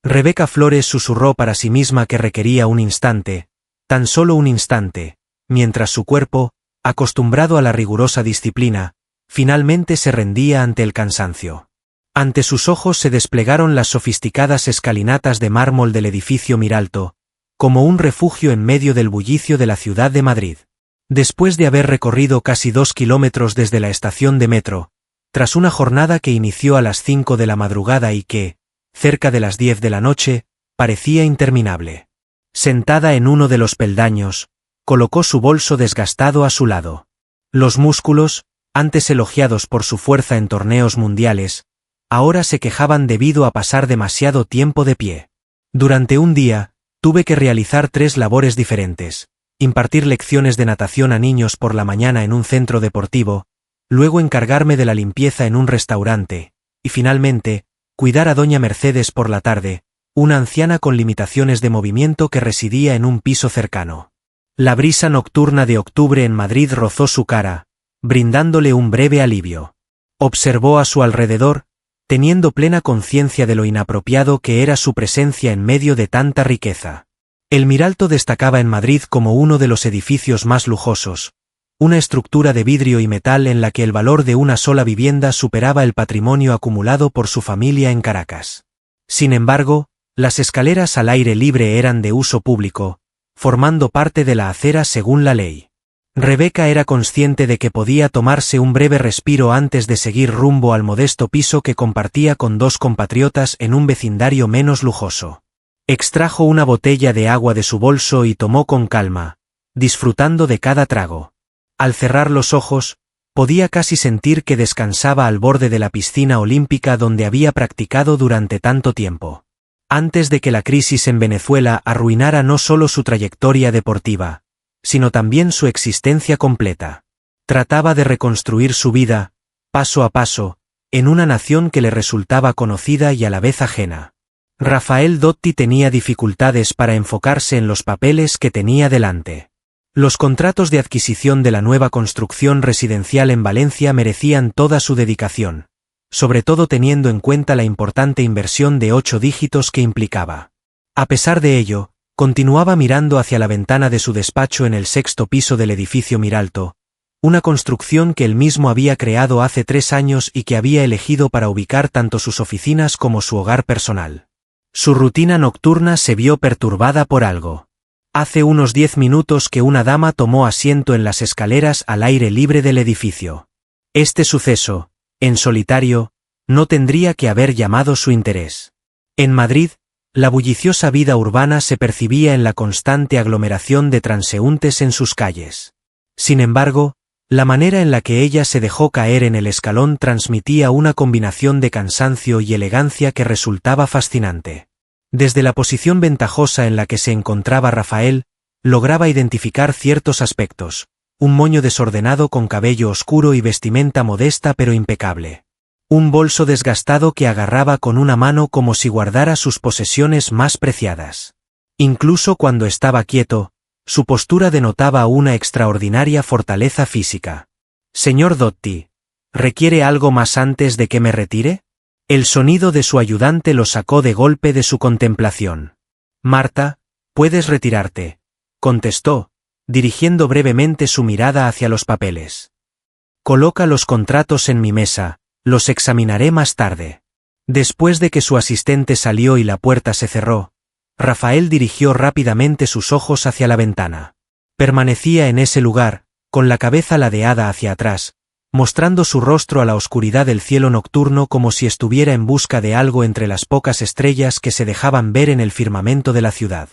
Rebeca Flores susurró para sí misma que requería un instante, tan solo un instante, mientras su cuerpo, acostumbrado a la rigurosa disciplina, finalmente se rendía ante el cansancio. Ante sus ojos se desplegaron las sofisticadas escalinatas de mármol del edificio Miralto, como un refugio en medio del bullicio de la ciudad de Madrid. Después de haber recorrido casi 2 kilómetros desde la estación de metro, tras una jornada que inició a las 5 de la madrugada y que, cerca de las 10 de la noche, parecía interminable. Sentada en uno de los peldaños, colocó su bolso desgastado a su lado. Los músculos, antes elogiados por su fuerza en torneos mundiales, ahora se quejaban debido a pasar demasiado tiempo de pie. Durante un día, tuve que realizar 3 labores diferentes: impartir lecciones de natación a niños por la mañana en un centro deportivo, luego encargarme de la limpieza en un restaurante, y finalmente, cuidar a doña Mercedes por la tarde, una anciana con limitaciones de movimiento que residía en un piso cercano. La brisa nocturna de octubre en Madrid rozó su cara, brindándole un breve alivio. Observó a su alrededor, teniendo plena conciencia de lo inapropiado que era su presencia en medio de tanta riqueza. El Miralto destacaba en Madrid como uno de los edificios más lujosos, una estructura de vidrio y metal en la que el valor de una sola vivienda superaba el patrimonio acumulado por su familia en Caracas. Sin embargo, las escaleras al aire libre eran de uso público, formando parte de la acera según la ley. Rebeca era consciente de que podía tomarse un breve respiro antes de seguir rumbo al modesto piso que compartía con 2 compatriotas en un vecindario menos lujoso. Extrajo una botella de agua de su bolso y tomó con calma, disfrutando de cada trago. Al cerrar los ojos, podía casi sentir que descansaba al borde de la piscina olímpica donde había practicado durante tanto tiempo. Antes de que la crisis en Venezuela arruinara no solo su trayectoria deportiva, sino también su existencia completa. Trataba de reconstruir su vida, paso a paso, en una nación que le resultaba conocida y a la vez ajena. Rafael Dotti tenía dificultades para enfocarse en los papeles que tenía delante. Los contratos de adquisición de la nueva construcción residencial en Valencia merecían toda su dedicación, sobre todo teniendo en cuenta la importante inversión de 8 dígitos que implicaba. A pesar de ello, continuaba mirando hacia la ventana de su despacho en el 6º piso del edificio Miralto, una construcción que él mismo había creado hace 3 años y que había elegido para ubicar tanto sus oficinas como su hogar personal. Su rutina nocturna se vio perturbada por algo. Hace unos 10 minutos que una dama tomó asiento en las escaleras al aire libre del edificio. Este suceso, en solitario, no tendría que haber llamado su interés. En Madrid, la bulliciosa vida urbana se percibía en la constante aglomeración de transeúntes en sus calles. Sin embargo, la manera en la que ella se dejó caer en el escalón transmitía una combinación de cansancio y elegancia que resultaba fascinante. Desde la posición ventajosa en la que se encontraba Rafael, lograba identificar ciertos aspectos: un moño desordenado con cabello oscuro y vestimenta modesta pero impecable. Un bolso desgastado que agarraba con una mano como si guardara sus posesiones más preciadas. Incluso cuando estaba quieto, su postura denotaba una extraordinaria fortaleza física. «Señor Dotti, ¿requiere algo más antes de que me retire?» El sonido de su ayudante lo sacó de golpe de su contemplación. «Marta, puedes retirarte», contestó, dirigiendo brevemente su mirada hacia los papeles. «Coloca los contratos en mi mesa, los examinaré más tarde». Después de que su asistente salió y la puerta se cerró, Rafael dirigió rápidamente sus ojos hacia la ventana. Permanecía en ese lugar, con la cabeza ladeada hacia atrás, mostrando su rostro a la oscuridad del cielo nocturno como si estuviera en busca de algo entre las pocas estrellas que se dejaban ver en el firmamento de la ciudad.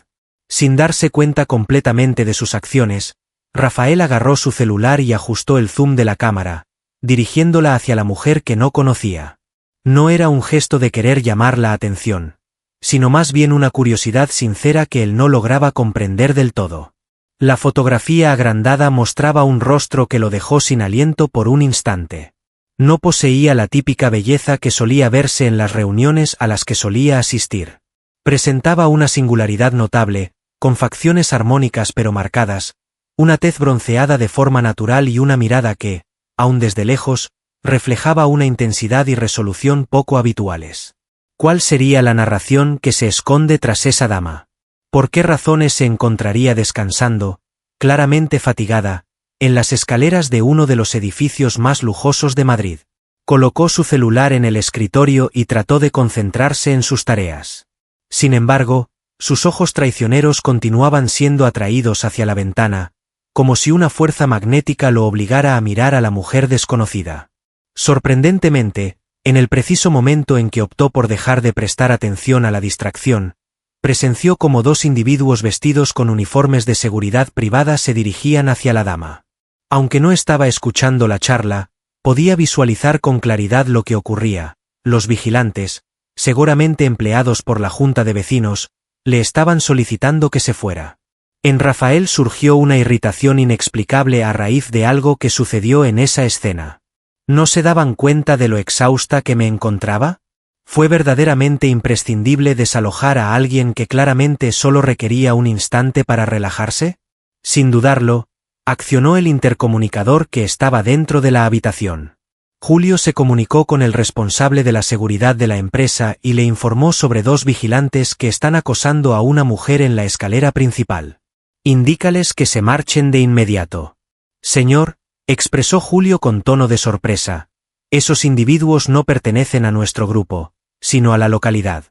Sin darse cuenta completamente de sus acciones, Rafael agarró su celular y ajustó el zoom de la cámara, dirigiéndola hacia la mujer que no conocía. No era un gesto de querer llamar la atención, sino más bien una curiosidad sincera que él no lograba comprender del todo. La fotografía agrandada mostraba un rostro que lo dejó sin aliento por un instante. No poseía la típica belleza que solía verse en las reuniones a las que solía asistir. Presentaba una singularidad notable, con facciones armónicas pero marcadas, una tez bronceada de forma natural y una mirada que, aun desde lejos, reflejaba una intensidad y resolución poco habituales. ¿Cuál sería la narración que se esconde tras esa dama? ¿Por qué razones se encontraría descansando, claramente fatigada, en las escaleras de uno de los edificios más lujosos de Madrid? Colocó su celular en el escritorio y trató de concentrarse en sus tareas. Sin embargo, sus ojos traicioneros continuaban siendo atraídos hacia la ventana, como si una fuerza magnética lo obligara a mirar a la mujer desconocida. Sorprendentemente, en el preciso momento en que optó por dejar de prestar atención a la distracción, presenció como dos individuos vestidos con uniformes de seguridad privada se dirigían hacia la dama. Aunque no estaba escuchando la charla, podía visualizar con claridad lo que ocurría. Los vigilantes, seguramente empleados por la junta de vecinos, le estaban solicitando que se fuera. En Rafael surgió una irritación inexplicable a raíz de algo que sucedió en esa escena. ¿No se daban cuenta de lo exhausta que me encontraba? ¿Fue verdaderamente imprescindible desalojar a alguien que claramente solo requería un instante para relajarse? Sin dudarlo, accionó el intercomunicador que estaba dentro de la habitación. Julio se comunicó con el responsable de la seguridad de la empresa y le informó sobre dos vigilantes que están acosando a una mujer en la escalera principal. Indícales que se marchen de inmediato. Señor, expresó Julio con tono de sorpresa, esos individuos no pertenecen a nuestro grupo, sino a la localidad.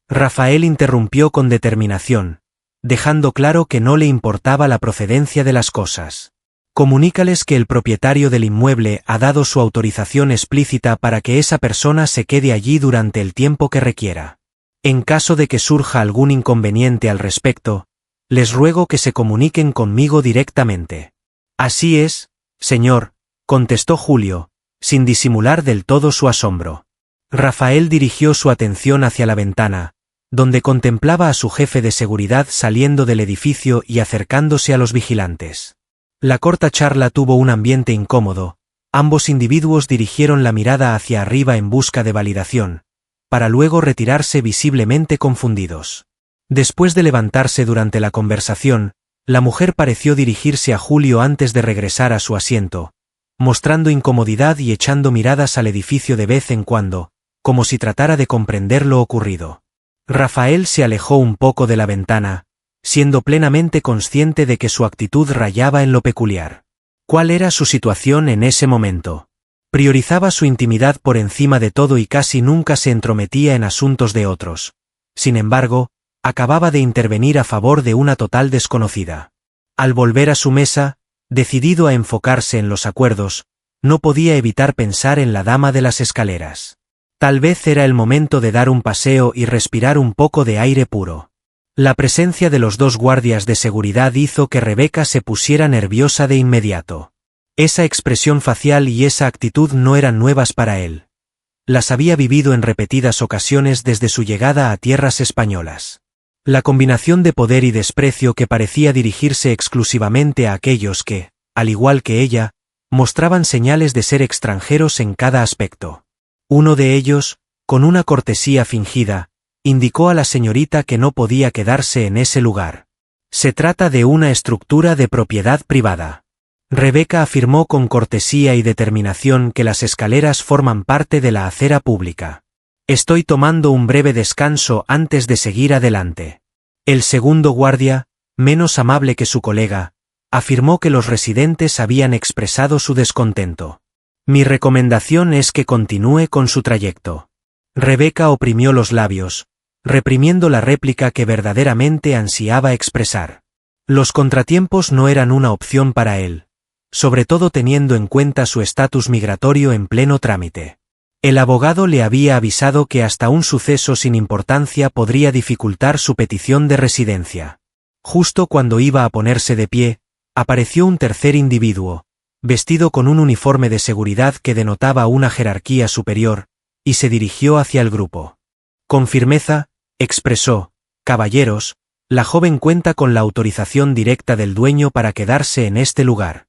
Rafael interrumpió con determinación, dejando claro que no le importaba la procedencia de las cosas. Comunícales que el propietario del inmueble ha dado su autorización explícita para que esa persona se quede allí durante el tiempo que requiera. En caso de que surja algún inconveniente al respecto, les ruego que se comuniquen conmigo directamente. Así es, señor, contestó Julio, sin disimular del todo su asombro. Rafael dirigió su atención hacia la ventana, donde contemplaba a su jefe de seguridad saliendo del edificio y acercándose a los vigilantes. La corta charla tuvo un ambiente incómodo, ambos individuos dirigieron la mirada hacia arriba en busca de validación, para luego retirarse visiblemente confundidos. Después de levantarse durante la conversación, la mujer pareció dirigirse a Julio antes de regresar a su asiento, mostrando incomodidad y echando miradas al edificio de vez en cuando, como si tratara de comprender lo ocurrido. Rafael se alejó un poco de la ventana, siendo plenamente consciente de que su actitud rayaba en lo peculiar. ¿Cuál era su situación en ese momento? Priorizaba su intimidad por encima de todo y casi nunca se entrometía en asuntos de otros. Sin embargo, acababa de intervenir a favor de una total desconocida. Al volver a su mesa, decidido a enfocarse en los acuerdos, no podía evitar pensar en la dama de las escaleras. Tal vez era el momento de dar un paseo y respirar un poco de aire puro. La presencia de los dos guardias de seguridad hizo que Rebeca se pusiera nerviosa de inmediato. Esa expresión facial y esa actitud no eran nuevas para él. Las había vivido en repetidas ocasiones desde su llegada a tierras españolas. La combinación de poder y desprecio que parecía dirigirse exclusivamente a aquellos que, al igual que ella, mostraban señales de ser extranjeros en cada aspecto. Uno de ellos, con una cortesía fingida, indicó a la señorita que no podía quedarse en ese lugar. Se trata de una estructura de propiedad privada. Rebeca afirmó con cortesía y determinación que las escaleras forman parte de la acera pública. Estoy tomando un breve descanso antes de seguir adelante. El segundo guardia, menos amable que su colega, afirmó que los residentes habían expresado su descontento. Mi recomendación es que continúe con su trayecto. Rebeca oprimió los labios, reprimiendo la réplica que verdaderamente ansiaba expresar. Los contratiempos no eran una opción para él, sobre todo teniendo en cuenta su estatus migratorio en pleno trámite. El abogado le había avisado que hasta un suceso sin importancia podría dificultar su petición de residencia. Justo cuando iba a ponerse de pie, apareció un tercer individuo, vestido con un uniforme de seguridad que denotaba una jerarquía superior, y se dirigió hacia el grupo. Con firmeza, expresó: «Caballeros, la joven cuenta con la autorización directa del dueño para quedarse en este lugar.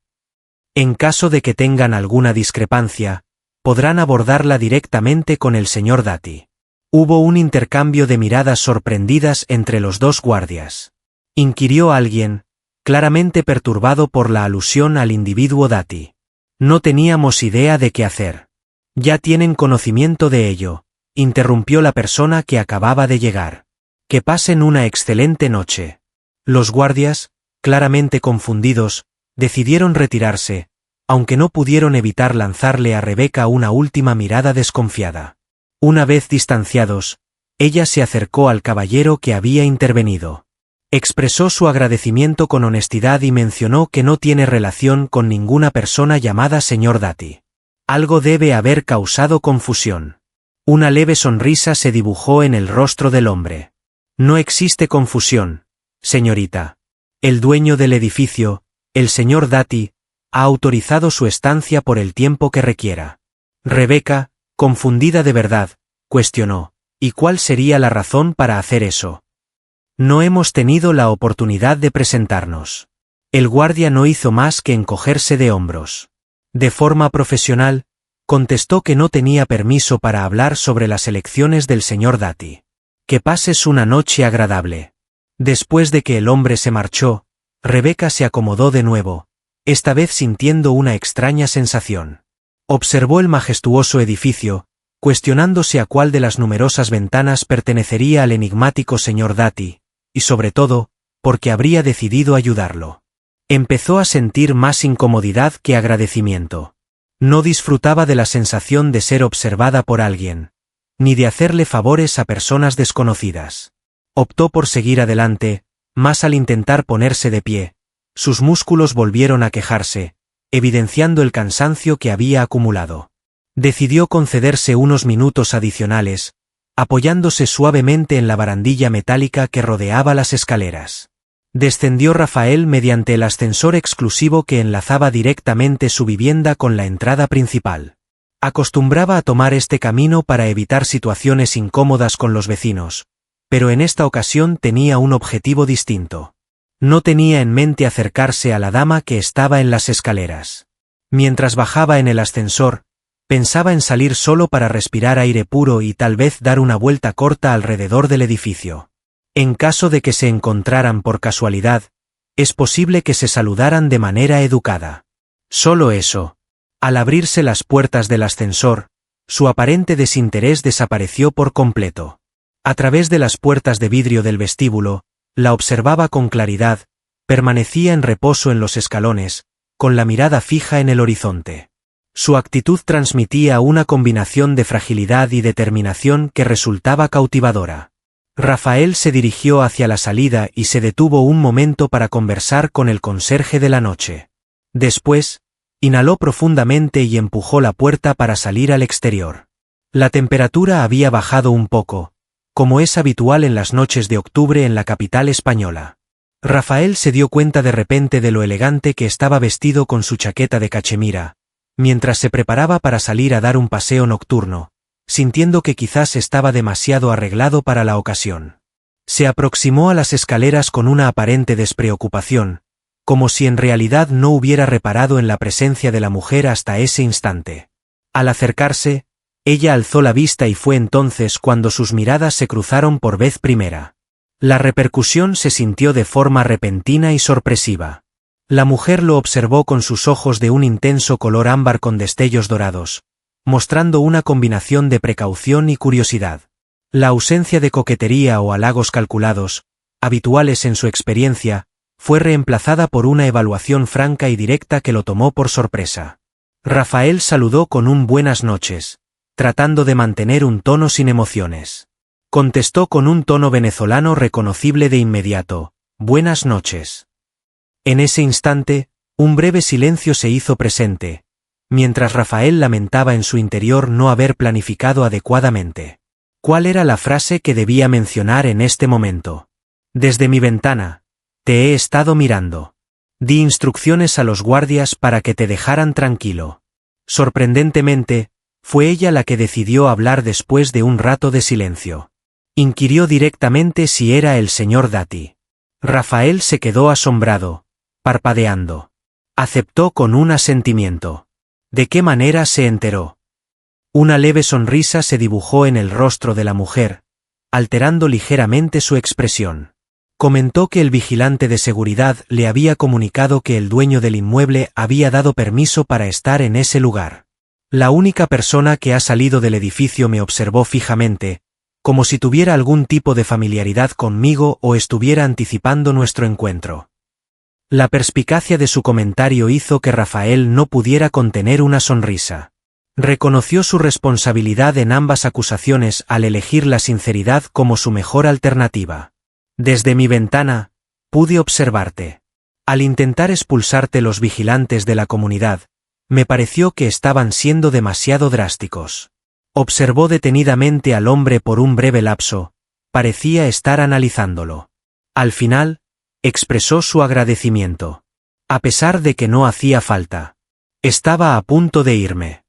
En caso de que tengan alguna discrepancia, podrán abordarla directamente con el señor Dati». Hubo un intercambio de miradas sorprendidas entre los dos guardias. Inquirió alguien, claramente perturbado por la alusión al individuo Dati. No teníamos idea de qué hacer. Ya tienen conocimiento de ello, interrumpió la persona que acababa de llegar. Que pasen una excelente noche. Los guardias, claramente confundidos, decidieron retirarse, aunque no pudieron evitar lanzarle a Rebeca una última mirada desconfiada. Una vez distanciados, ella se acercó al caballero que había intervenido. Expresó su agradecimiento con honestidad y mencionó que no tiene relación con ninguna persona llamada señor Dati. Algo debe haber causado confusión. Una leve sonrisa se dibujó en el rostro del hombre. No existe confusión, señorita. El dueño del edificio, el señor Dati, ha autorizado su estancia por el tiempo que requiera. Rebeca, confundida de verdad, cuestionó, ¿y cuál sería la razón para hacer eso? No hemos tenido la oportunidad de presentarnos. El guardia no hizo más que encogerse de hombros. De forma profesional, contestó que no tenía permiso para hablar sobre las elecciones del señor Dati. Que pases una noche agradable. Después de que el hombre se marchó, Rebeca se acomodó de nuevo, esta vez sintiendo una extraña sensación. Observó el majestuoso edificio, cuestionándose a cuál de las numerosas ventanas pertenecería al enigmático señor Dati, y sobre todo, por qué habría decidido ayudarlo. Empezó a sentir más incomodidad que agradecimiento. No disfrutaba de la sensación de ser observada por alguien, ni de hacerle favores a personas desconocidas. Optó por seguir adelante, más al intentar ponerse de pie. Sus músculos volvieron a quejarse, evidenciando el cansancio que había acumulado. Decidió concederse unos minutos adicionales, apoyándose suavemente en la barandilla metálica que rodeaba las escaleras. Descendió Rafael mediante el ascensor exclusivo que enlazaba directamente su vivienda con la entrada principal. Acostumbraba a tomar este camino para evitar situaciones incómodas con los vecinos, pero en esta ocasión tenía un objetivo distinto. No tenía en mente acercarse a la dama que estaba en las escaleras. Mientras bajaba en el ascensor, pensaba en salir solo para respirar aire puro y tal vez dar una vuelta corta alrededor del edificio. En caso de que se encontraran por casualidad, es posible que se saludaran de manera educada. Solo eso. Al abrirse las puertas del ascensor, su aparente desinterés desapareció por completo. A través de las puertas de vidrio del vestíbulo, la observaba con claridad, permanecía en reposo en los escalones, con la mirada fija en el horizonte. Su actitud transmitía una combinación de fragilidad y determinación que resultaba cautivadora. Rafael se dirigió hacia la salida y se detuvo un momento para conversar con el conserje de la noche. Después, inhaló profundamente y empujó la puerta para salir al exterior. La temperatura había bajado un poco, como es habitual en las noches de octubre en la capital española. Rafael se dio cuenta de repente de lo elegante que estaba vestido con su chaqueta de cachemira, mientras se preparaba para salir a dar un paseo nocturno, sintiendo que quizás estaba demasiado arreglado para la ocasión. Se aproximó a las escaleras con una aparente despreocupación, como si en realidad no hubiera reparado en la presencia de la mujer hasta ese instante. Al acercarse, ella alzó la vista y fue entonces cuando sus miradas se cruzaron por vez primera. La repercusión se sintió de forma repentina y sorpresiva. La mujer lo observó con sus ojos de un intenso color ámbar con destellos dorados, mostrando una combinación de precaución y curiosidad. La ausencia de coquetería o halagos calculados, habituales en su experiencia, fue reemplazada por una evaluación franca y directa que lo tomó por sorpresa. Rafael saludó con un buenas noches, tratando de mantener un tono sin emociones. Contestó con un tono venezolano reconocible de inmediato, buenas noches. En ese instante, un breve silencio se hizo presente, mientras Rafael lamentaba en su interior no haber planificado adecuadamente. ¿Cuál era la frase que debía mencionar en este momento? Desde mi ventana, te he estado mirando. Di instrucciones a los guardias para que te dejaran tranquilo. Sorprendentemente, fue ella la que decidió hablar después de un rato de silencio. Inquirió directamente si era el señor Dati. Rafael se quedó asombrado, parpadeando. Aceptó con un asentimiento. ¿De qué manera se enteró? Una leve sonrisa se dibujó en el rostro de la mujer, alterando ligeramente su expresión. Comentó que el vigilante de seguridad le había comunicado que el dueño del inmueble había dado permiso para estar en ese lugar. La única persona que ha salido del edificio me observó fijamente, como si tuviera algún tipo de familiaridad conmigo o estuviera anticipando nuestro encuentro. La perspicacia de su comentario hizo que Rafael no pudiera contener una sonrisa. Reconoció su responsabilidad en ambas acusaciones al elegir la sinceridad como su mejor alternativa. Desde mi ventana, pude observarte. Al intentar expulsarte los vigilantes de la comunidad, me pareció que estaban siendo demasiado drásticos. Observó detenidamente al hombre por un breve lapso, parecía estar analizándolo. Al final, expresó su agradecimiento. A pesar de que no hacía falta. Estaba a punto de irme.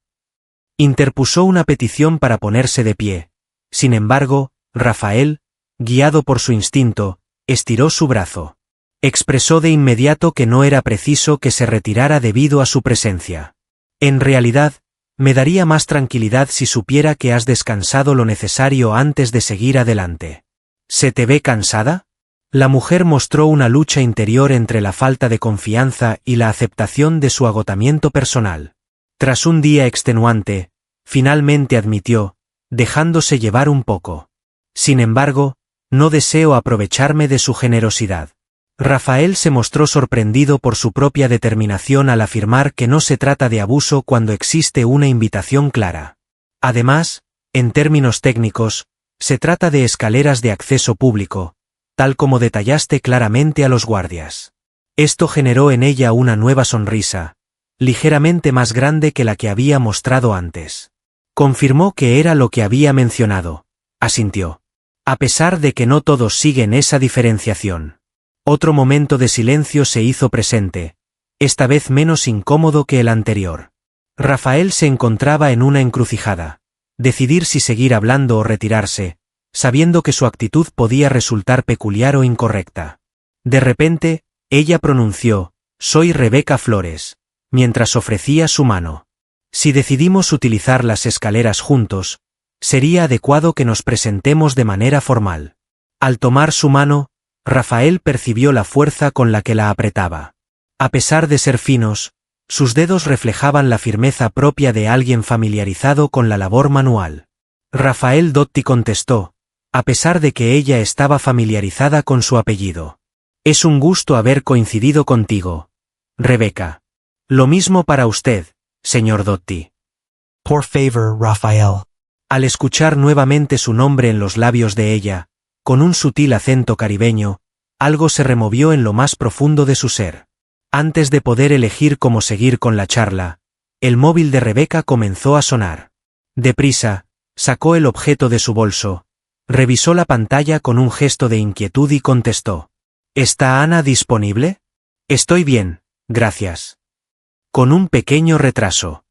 Interpuso una petición para ponerse de pie. Sin embargo, Rafael, guiado por su instinto, estiró su brazo. Expresó de inmediato que no era preciso que se retirara debido a su presencia. En realidad, me daría más tranquilidad si supiera que has descansado lo necesario antes de seguir adelante. ¿Se te ve cansada? La mujer mostró una lucha interior entre la falta de confianza y la aceptación de su agotamiento personal. Tras un día extenuante, finalmente admitió, dejándose llevar un poco. Sin embargo, no deseo aprovecharme de su generosidad. Rafael se mostró sorprendido por su propia determinación al afirmar que no se trata de abuso cuando existe una invitación clara. Además, en términos técnicos, se trata de escaleras de acceso público, tal como detallaste claramente a los guardias. Esto generó en ella una nueva sonrisa, ligeramente más grande que la que había mostrado antes. Confirmó que era lo que había mencionado, asintió. A pesar de que no todos siguen esa diferenciación. Otro momento de silencio se hizo presente, esta vez menos incómodo que el anterior. Rafael se encontraba en una encrucijada. Decidir si seguir hablando o retirarse, sabiendo que su actitud podía resultar peculiar o incorrecta. De repente, ella pronunció, «Soy Rebeca Flores», mientras ofrecía su mano. Si decidimos utilizar las escaleras juntos, sería adecuado que nos presentemos de manera formal. Al tomar su mano, Rafael percibió la fuerza con la que la apretaba. A pesar de ser finos, sus dedos reflejaban la firmeza propia de alguien familiarizado con la labor manual. Rafael Dotti contestó, a pesar de que ella estaba familiarizada con su apellido. Es un gusto haber coincidido contigo, Rebeca. Lo mismo para usted, señor Dotti. Por favor, Rafael. Al escuchar nuevamente su nombre en los labios de ella, con un sutil acento caribeño, algo se removió en lo más profundo de su ser. Antes de poder elegir cómo seguir con la charla, el móvil de Rebeca comenzó a sonar. Deprisa, sacó el objeto de su bolso, revisó la pantalla con un gesto de inquietud y contestó. ¿Está Ana disponible? Estoy bien, gracias. Con un pequeño retraso.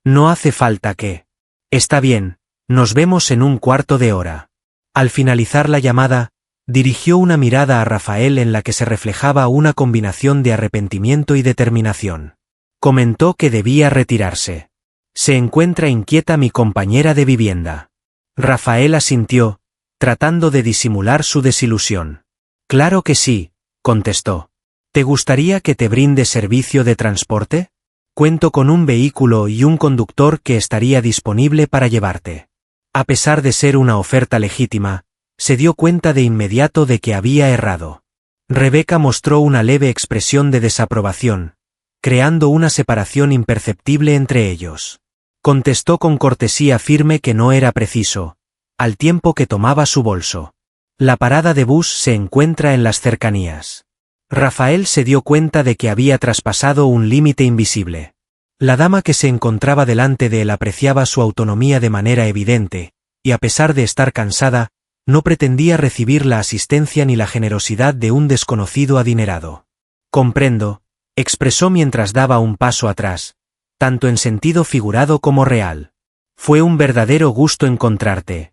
No hace falta que. Está bien, nos vemos en un cuarto de hora. Al finalizar la llamada, dirigió una mirada a Rafael en la que se reflejaba una combinación de arrepentimiento y determinación. Comentó que debía retirarse. Se encuentra inquieta mi compañera de vivienda. Rafael asintió, tratando de disimular su desilusión. Claro que sí, contestó. ¿Te gustaría que te brinde servicio de transporte? Cuento con un vehículo y un conductor que estaría disponible para llevarte. A pesar de ser una oferta legítima, se dio cuenta de inmediato de que había errado. Rebeca mostró una leve expresión de desaprobación, creando una separación imperceptible entre ellos. Contestó con cortesía firme que no era preciso, al tiempo que tomaba su bolso. La parada de bus se encuentra en las cercanías. Rafael se dio cuenta de que había traspasado un límite invisible. La dama que se encontraba delante de él apreciaba su autonomía de manera evidente, y a pesar de estar cansada, no pretendía recibir la asistencia ni la generosidad de un desconocido adinerado. Comprendo, expresó mientras daba un paso atrás, tanto en sentido figurado como real. Fue un verdadero gusto encontrarte,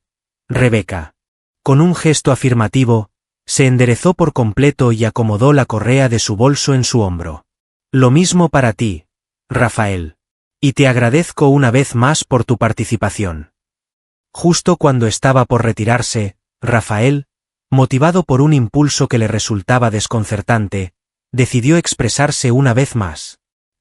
Rebeca. Con un gesto afirmativo, se enderezó por completo y acomodó la correa de su bolso en su hombro. Lo mismo para ti, Rafael. Y te agradezco una vez más por tu participación. Justo cuando estaba por retirarse, Rafael, motivado por un impulso que le resultaba desconcertante, decidió expresarse una vez más.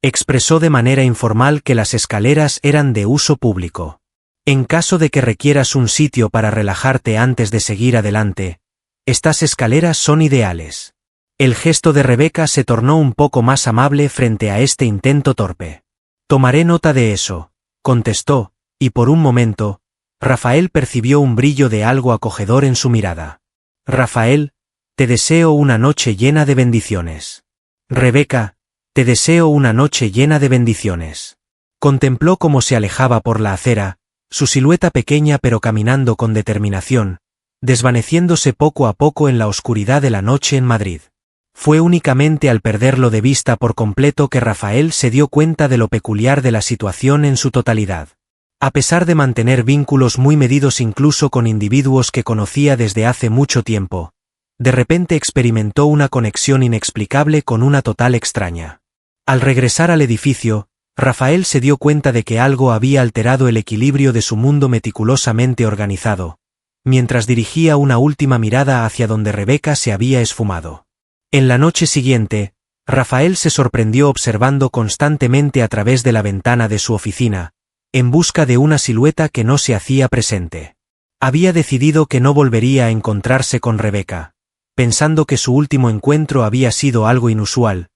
Expresó de manera informal que las escaleras eran de uso público. En caso de que requieras un sitio para relajarte antes de seguir adelante, estas escaleras son ideales. El gesto de Rebeca se tornó un poco más amable frente a este intento torpe. Tomaré nota de eso, contestó, y por un momento, Rafael percibió un brillo de algo acogedor en su mirada. Rafael, te deseo una noche llena de bendiciones. Rebeca, te deseo una noche llena de bendiciones. Contempló cómo se alejaba por la acera, su silueta pequeña pero caminando con determinación, desvaneciéndose poco a poco en la oscuridad de la noche en Madrid. Fue únicamente al perderlo de vista por completo que Rafael se dio cuenta de lo peculiar de la situación en su totalidad. A pesar de mantener vínculos muy medidos incluso con individuos que conocía desde hace mucho tiempo, de repente experimentó una conexión inexplicable con una total extraña. Al regresar al edificio, Rafael se dio cuenta de que algo había alterado el equilibrio de su mundo meticulosamente organizado, mientras dirigía una última mirada hacia donde Rebeca se había esfumado. En la noche siguiente, Rafael se sorprendió observando constantemente a través de la ventana de su oficina, en busca de una silueta que no se hacía presente. Había decidido que no volvería a encontrarse con Rebeca, pensando que su último encuentro había sido algo inusual,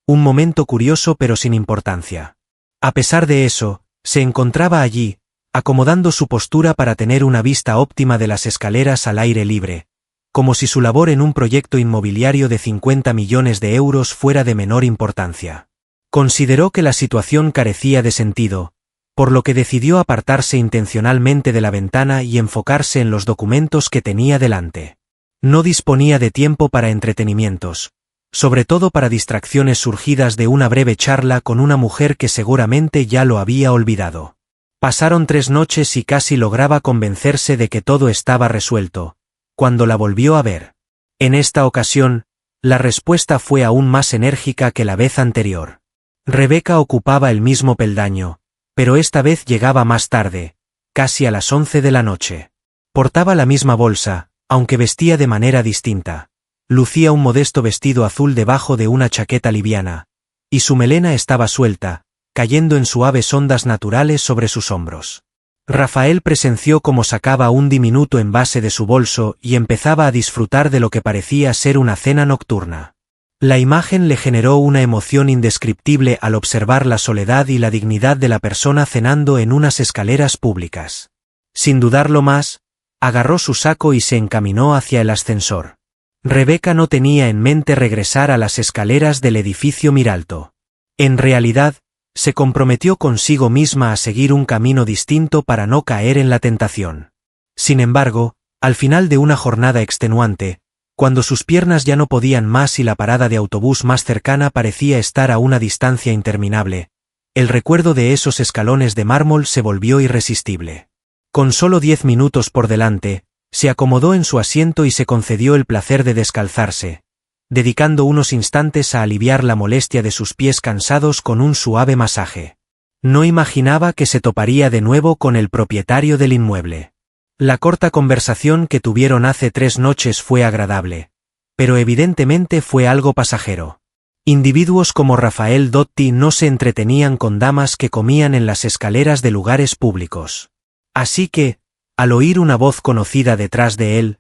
un momento curioso pero sin importancia. A pesar de eso, se encontraba allí, acomodando su postura para tener una vista óptima de las escaleras al aire libre, como si su labor en un proyecto inmobiliario de 50 millones de euros fuera de menor importancia. Consideró que la situación carecía de sentido, por lo que decidió apartarse intencionalmente de la ventana y enfocarse en los documentos que tenía delante. No disponía de tiempo para entretenimientos, sobre todo para distracciones surgidas de una breve charla con una mujer que seguramente ya lo había olvidado. Pasaron 3 noches y casi lograba convencerse de que todo estaba resuelto, cuando la volvió a ver. En esta ocasión, la respuesta fue aún más enérgica que la vez anterior. Rebeca ocupaba el mismo peldaño, pero esta vez llegaba más tarde, casi a las 11 de la noche. Portaba la misma bolsa, aunque vestía de manera distinta. Lucía un modesto vestido azul debajo de una chaqueta liviana, y su melena estaba suelta, cayendo en suaves ondas naturales sobre sus hombros. Rafael presenció cómo sacaba un diminuto envase de su bolso y empezaba a disfrutar de lo que parecía ser una cena nocturna. La imagen le generó una emoción indescriptible al observar la soledad y la dignidad de la persona cenando en unas escaleras públicas. Sin dudarlo más, agarró su saco y se encaminó hacia el ascensor. Rebeca no tenía en mente regresar a las escaleras del edificio Miralto. En realidad, se comprometió consigo misma a seguir un camino distinto para no caer en la tentación. Sin embargo, al final de una jornada extenuante, cuando sus piernas ya no podían más y la parada de autobús más cercana parecía estar a una distancia interminable, el recuerdo de esos escalones de mármol se volvió irresistible. Con solo 10 minutos por delante, se acomodó en su asiento y se concedió el placer de descalzarse, dedicando unos instantes a aliviar la molestia de sus pies cansados con un suave masaje. No imaginaba que se toparía de nuevo con el propietario del inmueble. La corta conversación que tuvieron hace 3 noches fue agradable, pero evidentemente fue algo pasajero. Individuos como Rafael Dotti no se entretenían con damas que comían en las escaleras de lugares públicos. Así que, al oír una voz conocida detrás de él,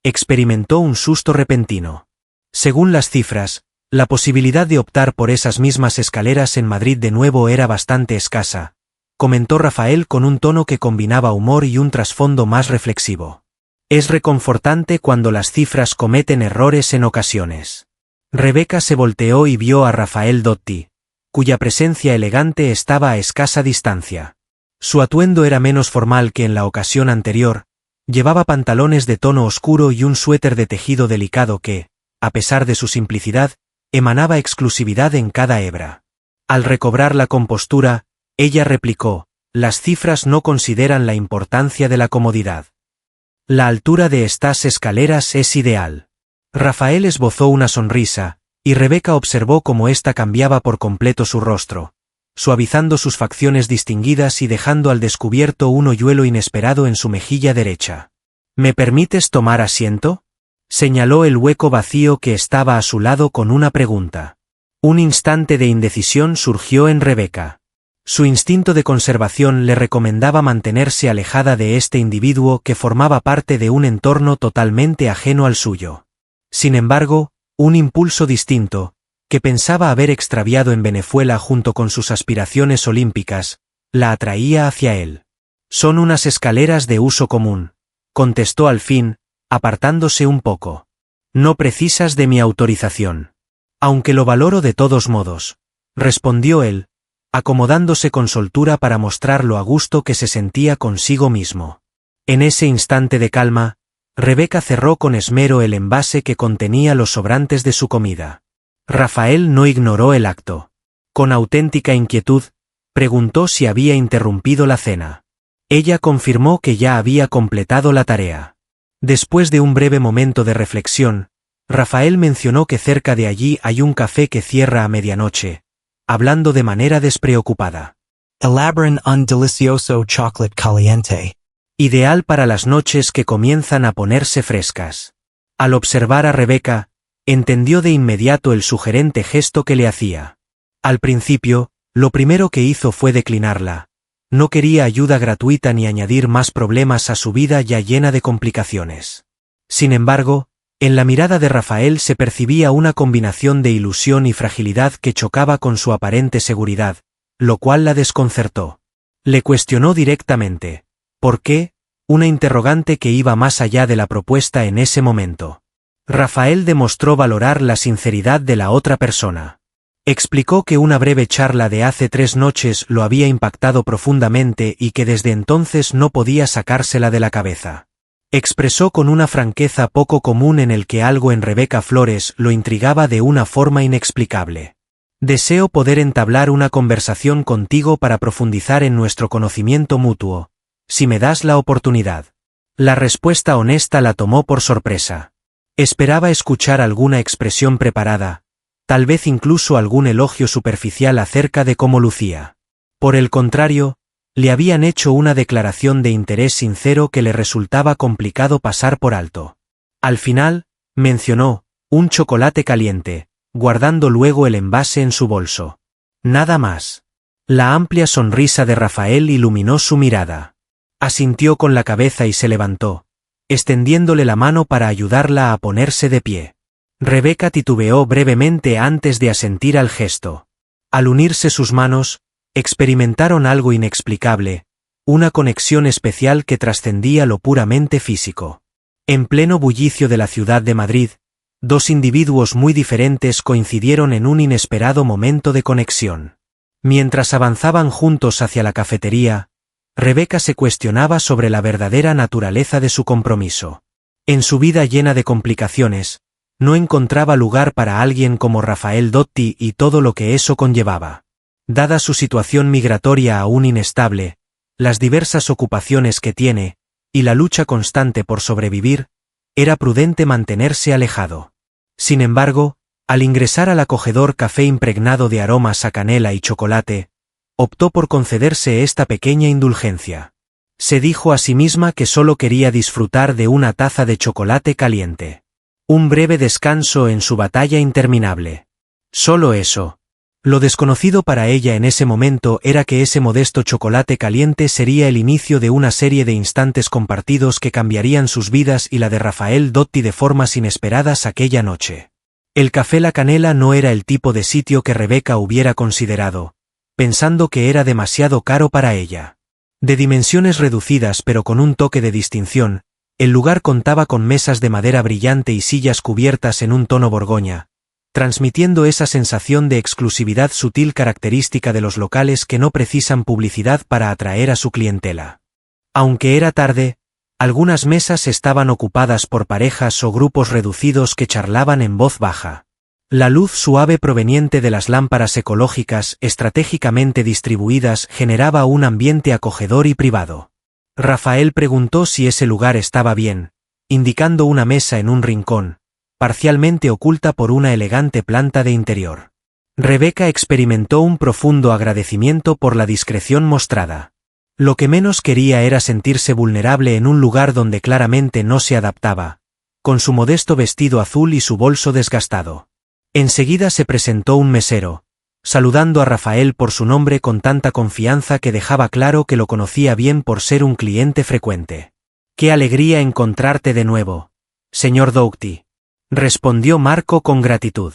experimentó un susto repentino. Según las cifras, la posibilidad de optar por esas mismas escaleras en Madrid de nuevo era bastante escasa, comentó Rafael con un tono que combinaba humor y un trasfondo más reflexivo. Es reconfortante cuando las cifras cometen errores en ocasiones. Rebeca se volteó y vio a Rafael Dotti, cuya presencia elegante estaba a escasa distancia. Su atuendo era menos formal que en la ocasión anterior, llevaba pantalones de tono oscuro y un suéter de tejido delicado que, a pesar de su simplicidad, emanaba exclusividad en cada hebra. Al recobrar la compostura, ella replicó: las cifras no consideran la importancia de la comodidad. La altura de estas escaleras es ideal. Rafael esbozó una sonrisa, y Rebeca observó cómo ésta cambiaba por completo su rostro, suavizando sus facciones distinguidas y dejando al descubierto un hoyuelo inesperado en su mejilla derecha. ¿Me permites tomar asiento?, señaló el hueco vacío que estaba a su lado con una pregunta. Un instante de indecisión surgió en Rebecca. Su instinto de conservación le recomendaba mantenerse alejada de este individuo que formaba parte de un entorno totalmente ajeno al suyo. Sin embargo, un impulso distinto, que pensaba haber extraviado en Venezuela junto con sus aspiraciones olímpicas, la atraía hacia él. «Son unas escaleras de uso común», contestó al fin, apartándose un poco. «No precisas de mi autorización». «Aunque lo valoro de todos modos», respondió él, acomodándose con soltura para mostrar lo a gusto que se sentía consigo mismo. En ese instante de calma, Rebecca cerró con esmero el envase que contenía los sobrantes de su comida. Rafael no ignoró el acto. Con auténtica inquietud, preguntó si había interrumpido la cena. Ella confirmó que ya había completado la tarea. Después de un breve momento de reflexión, Rafael mencionó que cerca de allí hay un café que cierra a medianoche, hablando de manera despreocupada. Elaboran un delicioso chocolate caliente. Ideal para las noches que comienzan a ponerse frescas. Al observar a Rebecca, entendió de inmediato el sugerente gesto que le hacía. Al principio, lo primero que hizo fue declinarla. No quería ayuda gratuita ni añadir más problemas a su vida ya llena de complicaciones. Sin embargo, en la mirada de Rafael se percibía una combinación de ilusión y fragilidad que chocaba con su aparente seguridad, lo cual la desconcertó. Le cuestionó directamente. ¿Por qué? Una interrogante que iba más allá de la propuesta en ese momento. Rafael demostró valorar la sinceridad de la otra persona. Explicó que una breve charla de hace 3 noches lo había impactado profundamente y que desde entonces no podía sacársela de la cabeza. Expresó con una franqueza poco común en el que algo en Rebecca Flores lo intrigaba de una forma inexplicable. «Deseo poder entablar una conversación contigo para profundizar en nuestro conocimiento mutuo, si me das la oportunidad». La respuesta honesta la tomó por sorpresa. Esperaba escuchar alguna expresión preparada, tal vez incluso algún elogio superficial acerca de cómo lucía. Por el contrario, le habían hecho una declaración de interés sincero que le resultaba complicado pasar por alto. Al final, mencionó, un chocolate caliente, guardando luego el envase en su bolso. Nada más. La amplia sonrisa de Rafael iluminó su mirada. Asintió con la cabeza y se levantó, extendiéndole la mano para ayudarla a ponerse de pie. Rebecca titubeó brevemente antes de asentir al gesto. Al unirse sus manos, experimentaron algo inexplicable, una conexión especial que trascendía lo puramente físico. En pleno bullicio de la ciudad de Madrid, 2 individuos muy diferentes coincidieron en un inesperado momento de conexión. Mientras avanzaban juntos hacia la cafetería, Rebecca se cuestionaba sobre la verdadera naturaleza de su compromiso. En su vida llena de complicaciones, no encontraba lugar para alguien como Rafael Dotti y todo lo que eso conllevaba. Dada su situación migratoria aún inestable, las diversas ocupaciones que tiene, y la lucha constante por sobrevivir, era prudente mantenerse alejado. Sin embargo, al ingresar al acogedor café impregnado de aromas a canela y chocolate, optó por concederse esta pequeña indulgencia. Se dijo a sí misma que solo quería disfrutar de una taza de chocolate caliente. Un breve descanso en su batalla interminable. Solo eso. Lo desconocido para ella en ese momento era que ese modesto chocolate caliente sería el inicio de una serie de instantes compartidos que cambiarían sus vidas y la de Rafael Dotti de formas inesperadas aquella noche. El Café La Canela no era el tipo de sitio que Rebecca hubiera considerado, pensando que era demasiado caro para ella. De dimensiones reducidas pero con un toque de distinción, el lugar contaba con mesas de madera brillante y sillas cubiertas en un tono borgoña, transmitiendo esa sensación de exclusividad sutil característica de los locales que no precisan publicidad para atraer a su clientela. Aunque era tarde, algunas mesas estaban ocupadas por parejas o grupos reducidos que charlaban en voz baja. La luz suave proveniente de las lámparas ecológicas estratégicamente distribuidas generaba un ambiente acogedor y privado. Rafael preguntó si ese lugar estaba bien, indicando una mesa en un rincón, parcialmente oculta por una elegante planta de interior. Rebecca experimentó un profundo agradecimiento por la discreción mostrada. Lo que menos quería era sentirse vulnerable en un lugar donde claramente no se adaptaba, con su modesto vestido azul y su bolso desgastado. Enseguida se presentó un mesero, saludando a Rafael por su nombre con tanta confianza que dejaba claro que lo conocía bien por ser un cliente frecuente. «Qué alegría encontrarte de nuevo, señor Doughty», respondió Marco con gratitud.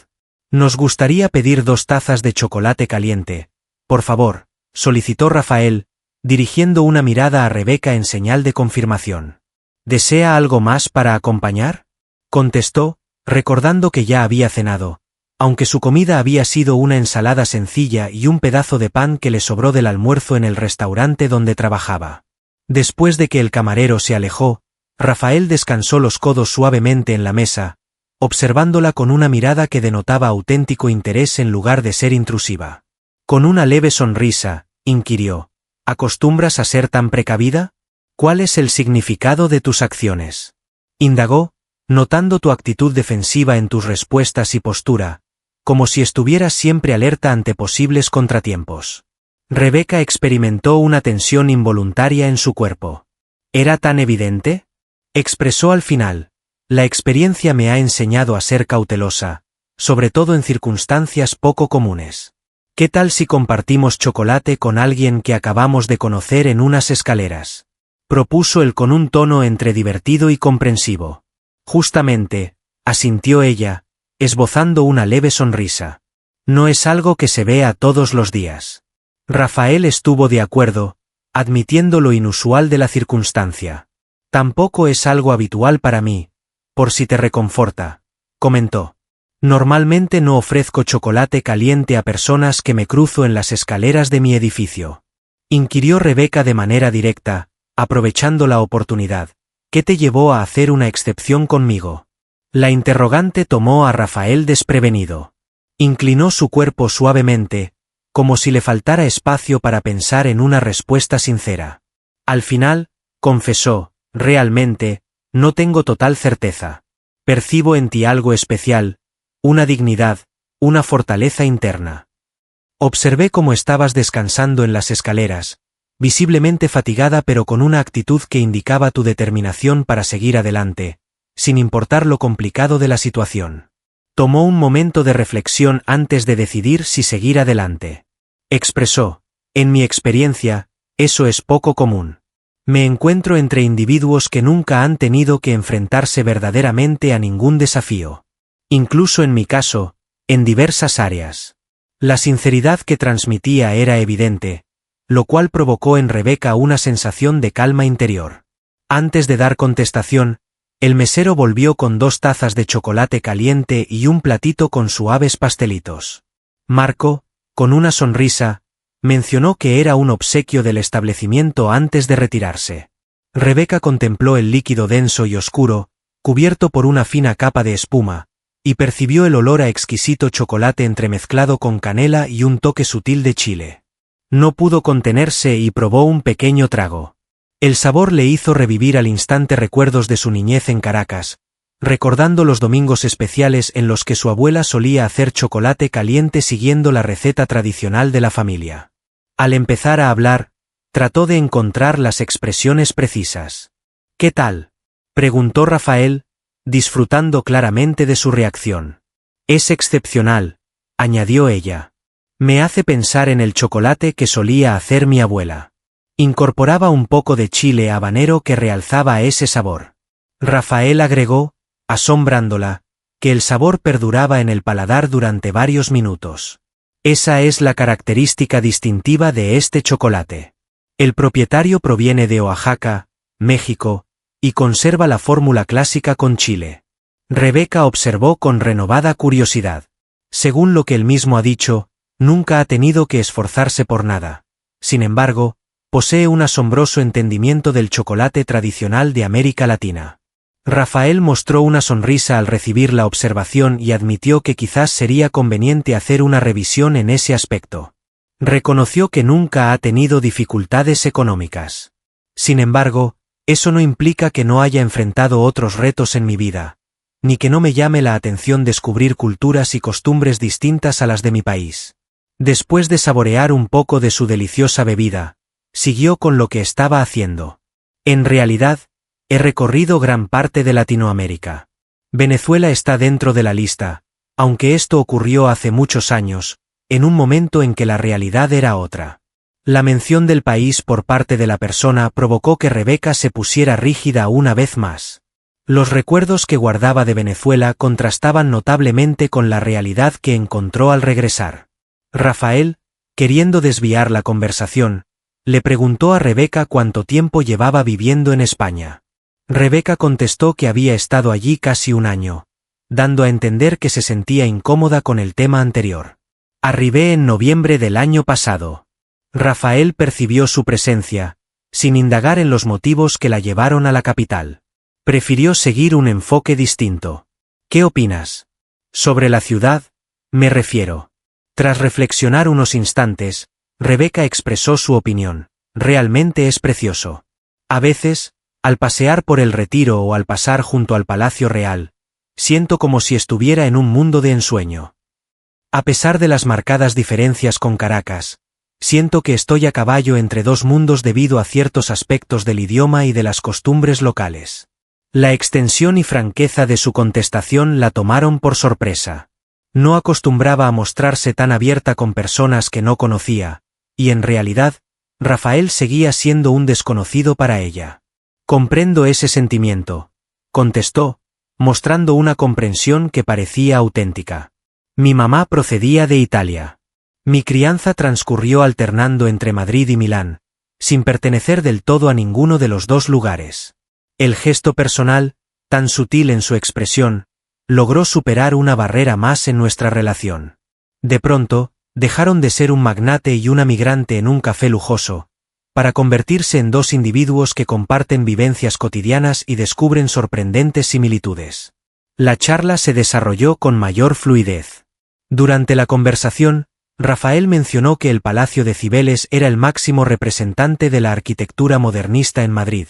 «Nos gustaría pedir 2 tazas de chocolate caliente, por favor», solicitó Rafael, dirigiendo una mirada a Rebeca en señal de confirmación. «¿Desea algo más para acompañar?», contestó, recordando que ya había cenado, aunque su comida había sido una ensalada sencilla y un pedazo de pan que le sobró del almuerzo en el restaurante donde trabajaba. Después de que el camarero se alejó, Rafael descansó los codos suavemente en la mesa, observándola con una mirada que denotaba auténtico interés en lugar de ser intrusiva. Con una leve sonrisa, inquirió: «¿Acostumbras a ser tan precavida? ¿Cuál es el significado de tus acciones?», indagó, notando tu actitud defensiva en tus respuestas y postura, como si estuvieras siempre alerta ante posibles contratiempos. Rebeca experimentó una tensión involuntaria en su cuerpo. «¿Era tan evidente?», expresó al final. «La experiencia me ha enseñado a ser cautelosa, sobre todo en circunstancias poco comunes. ¿Qué tal si compartimos chocolate con alguien que acabamos de conocer en unas escaleras?», propuso él con un tono entre divertido y comprensivo. «Justamente», asintió ella, esbozando una leve sonrisa. «No es algo que se vea todos los días». Rafael estuvo de acuerdo, admitiendo lo inusual de la circunstancia. «Tampoco es algo habitual para mí, por si te reconforta», comentó. «Normalmente no ofrezco chocolate caliente a personas que me cruzo en las escaleras de mi edificio», inquirió Rebeca de manera directa, aprovechando la oportunidad. «¿Qué te llevó a hacer una excepción conmigo?». La interrogante tomó a Rafael desprevenido. Inclinó su cuerpo suavemente, como si le faltara espacio para pensar en una respuesta sincera. Al final, confesó: «Realmente, no tengo total certeza. Percibo en ti algo especial, una dignidad, una fortaleza interna. Observé cómo estabas descansando en las escaleras, visiblemente fatigada pero con una actitud que indicaba tu determinación para seguir adelante, sin importar lo complicado de la situación». Tomó un momento de reflexión antes de decidir si seguir adelante. Expresó: «En mi experiencia, eso es poco común. Me encuentro entre individuos que nunca han tenido que enfrentarse verdaderamente a ningún desafío. Incluso en mi caso, en diversas áreas». La sinceridad que transmitía era evidente, lo cual provocó en Rebeca una sensación de calma interior. Antes de dar contestación, el mesero volvió con 2 tazas de chocolate caliente y un platito con suaves pastelitos. Marco, con una sonrisa, mencionó que era un obsequio del establecimiento antes de retirarse. Rebeca contempló el líquido denso y oscuro, cubierto por una fina capa de espuma, y percibió el olor a exquisito chocolate entremezclado con canela y un toque sutil de chile. No pudo contenerse y probó un pequeño trago. El sabor le hizo revivir al instante recuerdos de su niñez en Caracas, recordando los domingos especiales en los que su abuela solía hacer chocolate caliente siguiendo la receta tradicional de la familia. Al empezar a hablar, trató de encontrar las expresiones precisas. «¿Qué tal?», preguntó Rafael, disfrutando claramente de su reacción. «Es excepcional», añadió ella. «Me hace pensar en el chocolate que solía hacer mi abuela». Incorporaba un poco de chile habanero que realzaba ese sabor. Rafael agregó, asombrándola, que el sabor perduraba en el paladar durante varios minutos. «Esa es la característica distintiva de este chocolate. El propietario proviene de Oaxaca, México, y conserva la fórmula clásica con chile». Rebeca observó con renovada curiosidad. Según lo que él mismo ha dicho, nunca ha tenido que esforzarse por nada. Sin embargo, posee un asombroso entendimiento del chocolate tradicional de América Latina. Rafael mostró una sonrisa al recibir la observación y admitió que quizás sería conveniente hacer una revisión en ese aspecto. Reconoció que nunca ha tenido dificultades económicas. Sin embargo, eso no implica que no haya enfrentado otros retos en mi vida, ni que no me llame la atención descubrir culturas y costumbres distintas a las de mi país. Después de saborear un poco de su deliciosa bebida, siguió con lo que estaba haciendo. «En realidad, he recorrido gran parte de Latinoamérica. Venezuela está dentro de la lista, Aunque esto ocurrió hace muchos años, en un momento en que la realidad era otra. La mención del país por parte de la persona provocó que Rebeca se pusiera rígida una vez más. Los recuerdos que guardaba de Venezuela contrastaban notablemente con la realidad que encontró al regresar. Rafael, queriendo desviar la conversación, le preguntó a Rebeca cuánto tiempo llevaba viviendo en España. Rebeca contestó que había estado allí casi un año, dando a entender que se sentía incómoda con el tema anterior. Arribé en noviembre del año pasado. Rafael percibió su presencia, sin indagar en los motivos que la llevaron a la capital. Prefirió seguir un enfoque distinto. ¿Qué opinas? Sobre la ciudad, me refiero. Tras reflexionar unos instantes, Rebeca expresó su opinión. Realmente es precioso. A veces, al pasear por el Retiro o al pasar junto al Palacio Real, siento como si estuviera en un mundo de ensueño. A pesar de las marcadas diferencias con Caracas, siento que estoy a caballo entre dos mundos debido a ciertos aspectos del idioma y de las costumbres locales. La extensión y franqueza de su contestación la tomaron por sorpresa. No acostumbraba a mostrarse tan abierta con personas que no conocía, y en realidad, Rafael seguía siendo un desconocido para ella. Comprendo ese sentimiento, contestó, mostrando una comprensión que parecía auténtica. Mi mamá procedía de Italia. Mi crianza transcurrió alternando entre Madrid y Milán, sin pertenecer del todo a ninguno de los dos lugares. El gesto personal, tan sutil en su expresión, logró superar una barrera más en nuestra relación. De pronto, dejaron de ser un magnate y una migrante en un café lujoso, para convertirse en dos individuos que comparten vivencias cotidianas y descubren sorprendentes similitudes. La charla se desarrolló con mayor fluidez. Durante la conversación, Rafael mencionó que el Palacio de Cibeles era el máximo representante de la arquitectura modernista en Madrid,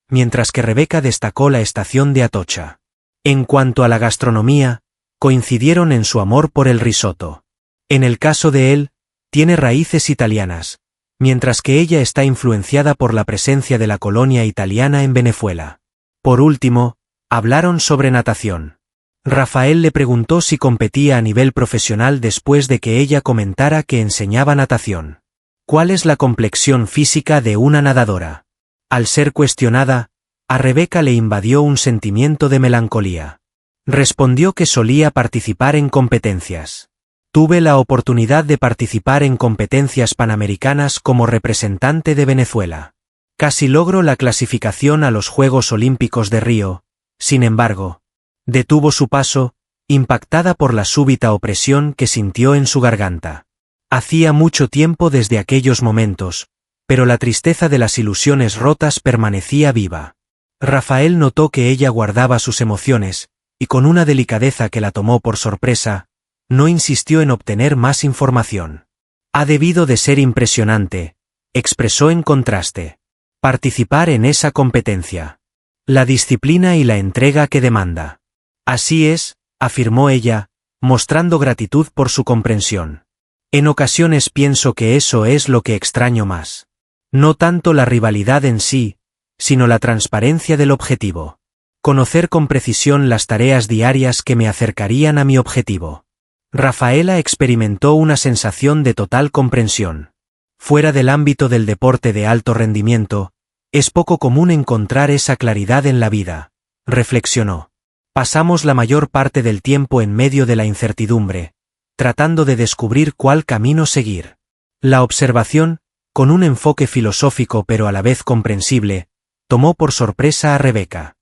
mientras que Rebeca destacó la estación de Atocha. En cuanto a la gastronomía, coincidieron en su amor por el risotto. En el caso de él, tiene raíces italianas, mientras que ella está influenciada por la presencia de la colonia italiana en Venezuela. Por último, hablaron sobre natación. Rafael le preguntó si competía a nivel profesional después de que ella comentara que enseñaba natación. ¿Cuál es la complexión física de una nadadora? Al ser cuestionada, a Rebeca le invadió un sentimiento de melancolía. Respondió que solía participar en competencias. Tuve la oportunidad de participar en competencias panamericanas como representante de Venezuela. Casi logro la clasificación a los Juegos Olímpicos de Río, sin embargo, detuvo su paso, impactada por la súbita opresión que sintió en su garganta. Hacía mucho tiempo desde aquellos momentos, pero la tristeza de las ilusiones rotas permanecía viva. Rafael notó que ella guardaba sus emociones, y con una delicadeza que la tomó por sorpresa, no insistió en obtener más información. Ha debido de ser impresionante, expresó en contraste. Participar en esa competencia. La disciplina y la entrega que demanda. Así es, afirmó ella, mostrando gratitud por su comprensión. En ocasiones pienso que eso es lo que extraño más. No tanto la rivalidad en sí, sino la transparencia del objetivo. Conocer con precisión las tareas diarias que me acercarían a mi objetivo. Rafaela experimentó una sensación de total comprensión. Fuera del ámbito del deporte de alto rendimiento, es poco común encontrar esa claridad en la vida, reflexionó. Pasamos la mayor parte del tiempo en medio de la incertidumbre, tratando de descubrir cuál camino seguir. La observación, con un enfoque filosófico pero a la vez comprensible, tomó por sorpresa a Rebeca.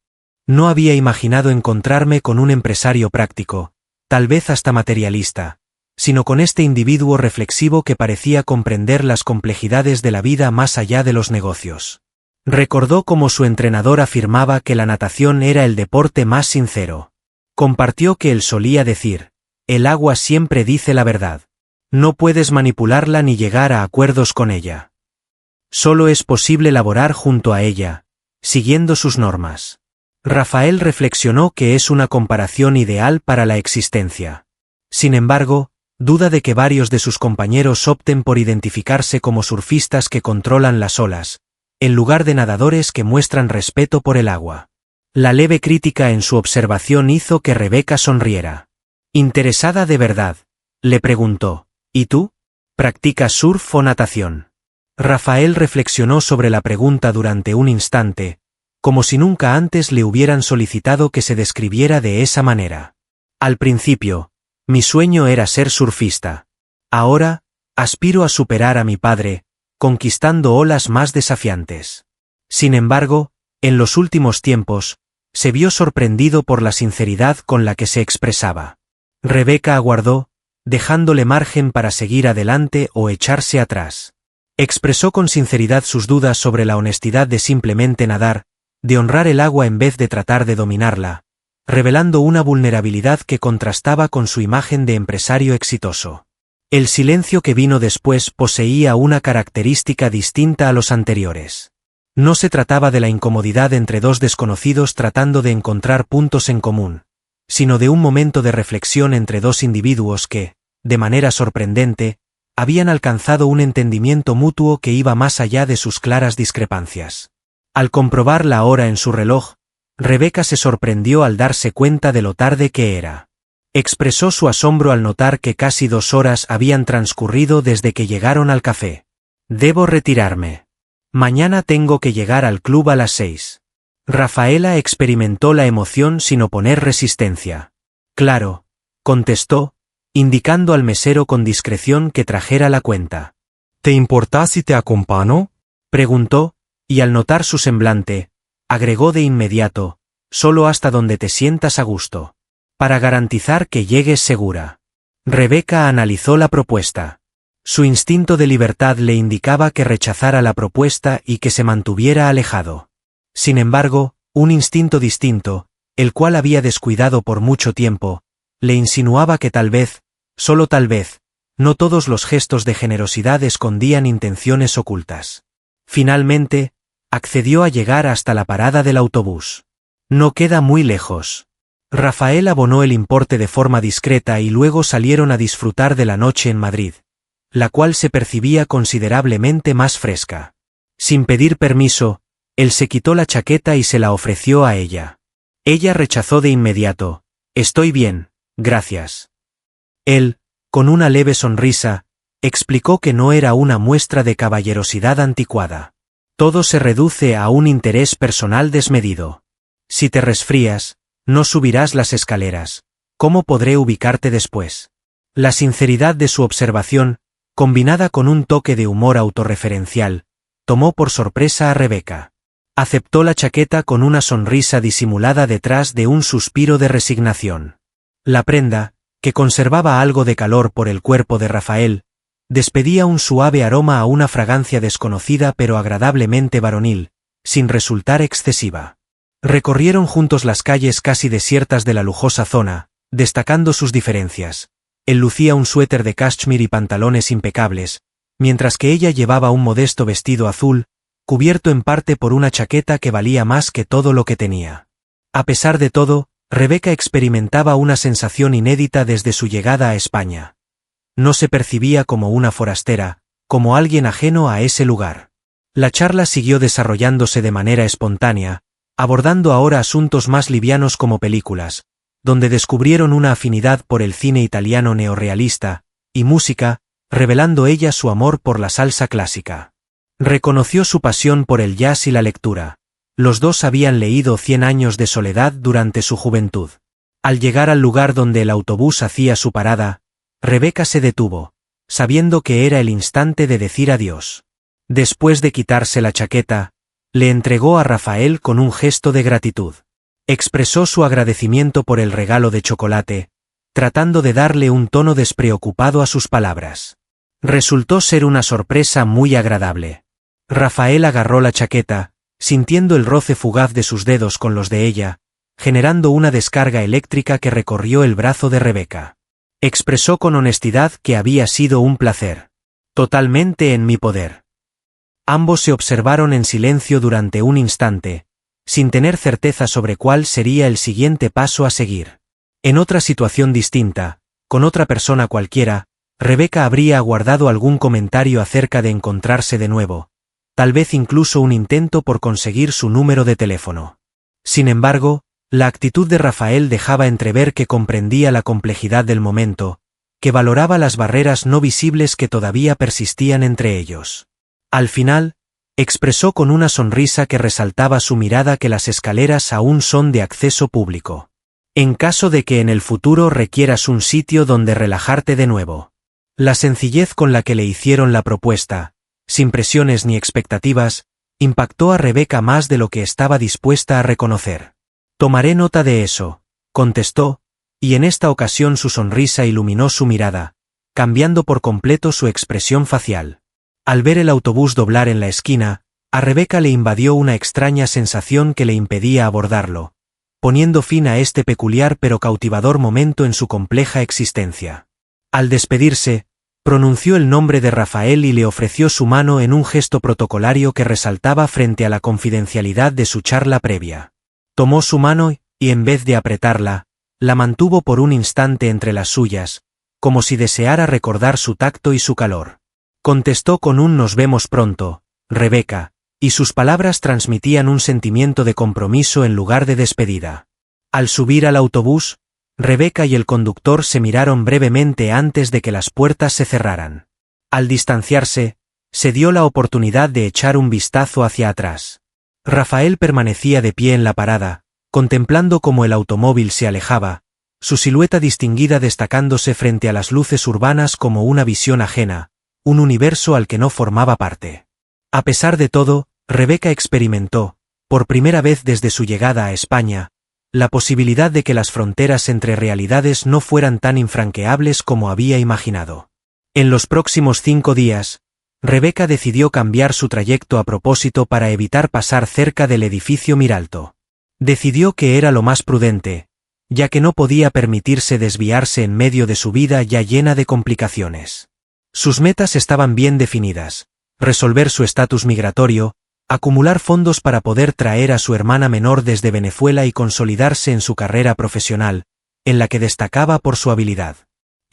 No había imaginado encontrarme con un empresario práctico, tal vez hasta materialista, sino con este individuo reflexivo que parecía comprender las complejidades de la vida más allá de los negocios. Recordó cómo su entrenador afirmaba que la natación era el deporte más sincero. Compartió que él solía decir, el agua siempre dice la verdad. No puedes manipularla ni llegar a acuerdos con ella. Solo es posible laborar junto a ella, siguiendo sus normas. Rafael reflexionó que es una comparación ideal para la existencia. Sin embargo, duda de que varios de sus compañeros opten por identificarse como surfistas que controlan las olas, en lugar de nadadores que muestran respeto por el agua. La leve crítica en su observación hizo que Rebeca sonriera. Interesada de verdad, le preguntó. ¿Y tú? ¿Practicas surf o natación? Rafael reflexionó sobre la pregunta durante un instante, como si nunca antes le hubieran solicitado que se describiera de esa manera. Al principio, mi sueño era ser surfista. Ahora, aspiro a superar a mi padre, conquistando olas más desafiantes. Sin embargo, en los últimos tiempos, se vio sorprendido por la sinceridad con la que se expresaba. Rebeca aguardó, dejándole margen para seguir adelante o echarse atrás. Expresó con sinceridad sus dudas sobre la honestidad de simplemente nadar, de honrar el agua en vez de tratar de dominarla, revelando una vulnerabilidad que contrastaba con su imagen de empresario exitoso. El silencio que vino después poseía una característica distinta a los anteriores. No se trataba de la incomodidad entre dos desconocidos tratando de encontrar puntos en común, sino de un momento de reflexión entre dos individuos que, de manera sorprendente, habían alcanzado un entendimiento mutuo que iba más allá de sus claras discrepancias. Al comprobar la hora en su reloj, Rebeca se sorprendió al darse cuenta de lo tarde que era. Expresó su asombro al notar que casi 2 horas habían transcurrido desde que llegaron al café. Debo retirarme. Mañana tengo que llegar al club a las 6. Rafaela experimentó la emoción sin oponer resistencia. Claro, contestó, indicando al mesero con discreción que trajera la cuenta. ¿Te importa si te acompaño? Preguntó, y al notar su semblante, agregó de inmediato, solo hasta donde te sientas a gusto. Para garantizar que llegues segura. Rebeca analizó la propuesta. Su instinto de libertad le indicaba que rechazara la propuesta y que se mantuviera alejado. Sin embargo, un instinto distinto, el cual había descuidado por mucho tiempo, le insinuaba que tal vez, solo tal vez, no todos los gestos de generosidad escondían intenciones ocultas. Finalmente, accedió a llegar hasta la parada del autobús. No queda muy lejos. Rafael abonó el importe de forma discreta y luego salieron a disfrutar de la noche en Madrid, la cual se percibía considerablemente más fresca. Sin pedir permiso, él se quitó la chaqueta y se la ofreció a ella. Ella rechazó de inmediato. Estoy bien, gracias. Él, con una leve sonrisa, explicó que no era una muestra de caballerosidad anticuada. Todo se reduce a un interés personal desmedido. Si te resfrías, no subirás las escaleras. ¿Cómo podré ubicarte después? La sinceridad de su observación, combinada con un toque de humor autorreferencial, tomó por sorpresa a Rebeca. Aceptó la chaqueta con una sonrisa disimulada detrás de un suspiro de resignación. La prenda, que conservaba algo de calor por el cuerpo de Rafael, despedía un suave aroma a una fragancia desconocida pero agradablemente varonil, sin resultar excesiva. Recorrieron juntos las calles casi desiertas de la lujosa zona, destacando sus diferencias. Él lucía un suéter de cashmere y pantalones impecables, mientras que ella llevaba un modesto vestido azul, cubierto en parte por una chaqueta que valía más que todo lo que tenía. A pesar de todo, Rebeca experimentaba una sensación inédita desde su llegada a España. No se percibía como una forastera, como alguien ajeno a ese lugar. La charla siguió desarrollándose de manera espontánea, abordando ahora asuntos más livianos como películas, donde descubrieron una afinidad por el cine italiano neorrealista, y música, revelando ella su amor por la salsa clásica. Reconoció su pasión por el jazz y la lectura. Los dos habían leído 100 años de soledad durante su juventud. Al llegar al lugar donde el autobús hacía su parada, Rebeca se detuvo, sabiendo que era el instante de decir adiós. Después de quitarse la chaqueta, le entregó a Rafael con un gesto de gratitud. Expresó su agradecimiento por el regalo de chocolate, tratando de darle un tono despreocupado a sus palabras. Resultó ser una sorpresa muy agradable. Rafael agarró la chaqueta, sintiendo el roce fugaz de sus dedos con los de ella, generando una descarga eléctrica que recorrió el brazo de Rebeca. Expresó con honestidad que había sido un placer. Totalmente en mi poder. Ambos se observaron en silencio durante un instante, sin tener certeza sobre cuál sería el siguiente paso a seguir. En otra situación distinta, con otra persona cualquiera, Rebeca habría aguardado algún comentario acerca de encontrarse de nuevo, tal vez incluso un intento por conseguir su número de teléfono. Sin embargo, La actitud de Rafael dejaba entrever que comprendía la complejidad del momento, que valoraba las barreras no visibles que todavía persistían entre ellos. Al final, expresó con una sonrisa que resaltaba su mirada que las escaleras aún son de acceso público. En caso de que en el futuro requieras un sitio donde relajarte de nuevo. La sencillez con la que le hicieron la propuesta, sin presiones ni expectativas, impactó a Rebeca más de lo que estaba dispuesta a reconocer. Tomaré nota de eso, contestó, y en esta ocasión su sonrisa iluminó su mirada, cambiando por completo su expresión facial. Al ver el autobús doblar en la esquina, a Rebeca le invadió una extraña sensación que le impedía abordarlo, poniendo fin a este peculiar pero cautivador momento en su compleja existencia. Al despedirse, pronunció el nombre de Rafael y le ofreció su mano en un gesto protocolario que resaltaba frente a la confidencialidad de su charla previa. Tomó su mano y, en vez de apretarla, la mantuvo por un instante entre las suyas, como si deseara recordar su tacto y su calor. Contestó con un "nos vemos pronto, Rebeca", y sus palabras transmitían un sentimiento de compromiso en lugar de despedida. Al subir al autobús, Rebeca y el conductor se miraron brevemente antes de que las puertas se cerraran. Al distanciarse, se dio la oportunidad de echar un vistazo hacia atrás. Rafael permanecía de pie en la parada, contemplando cómo el automóvil se alejaba, su silueta distinguida destacándose frente a las luces urbanas como una visión ajena, un universo al que no formaba parte. A pesar de todo, Rebeca experimentó, por primera vez desde su llegada a España, la posibilidad de que las fronteras entre realidades no fueran tan infranqueables como había imaginado. En los próximos 5 días, Rebeca decidió cambiar su trayecto a propósito para evitar pasar cerca del edificio Miralto. Decidió que era lo más prudente, ya que no podía permitirse desviarse en medio de su vida ya llena de complicaciones. Sus metas estaban bien definidas: resolver su estatus migratorio, acumular fondos para poder traer a su hermana menor desde Venezuela y consolidarse en su carrera profesional, en la que destacaba por su habilidad.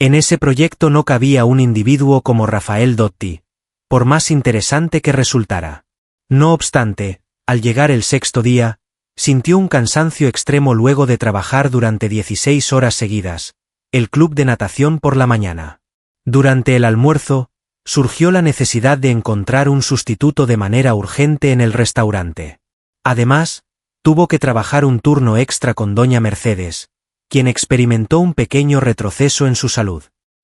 En ese proyecto no cabía un individuo como Rafael Dotti, por más interesante que resultara. No obstante, al llegar el 6º día, sintió un cansancio extremo luego de trabajar durante 16 horas seguidas, el club de natación por la mañana. Durante el almuerzo, surgió la necesidad de encontrar un sustituto de manera urgente en el restaurante. Además, tuvo que trabajar un turno extra con doña Mercedes, quien experimentó un pequeño retroceso en su salud.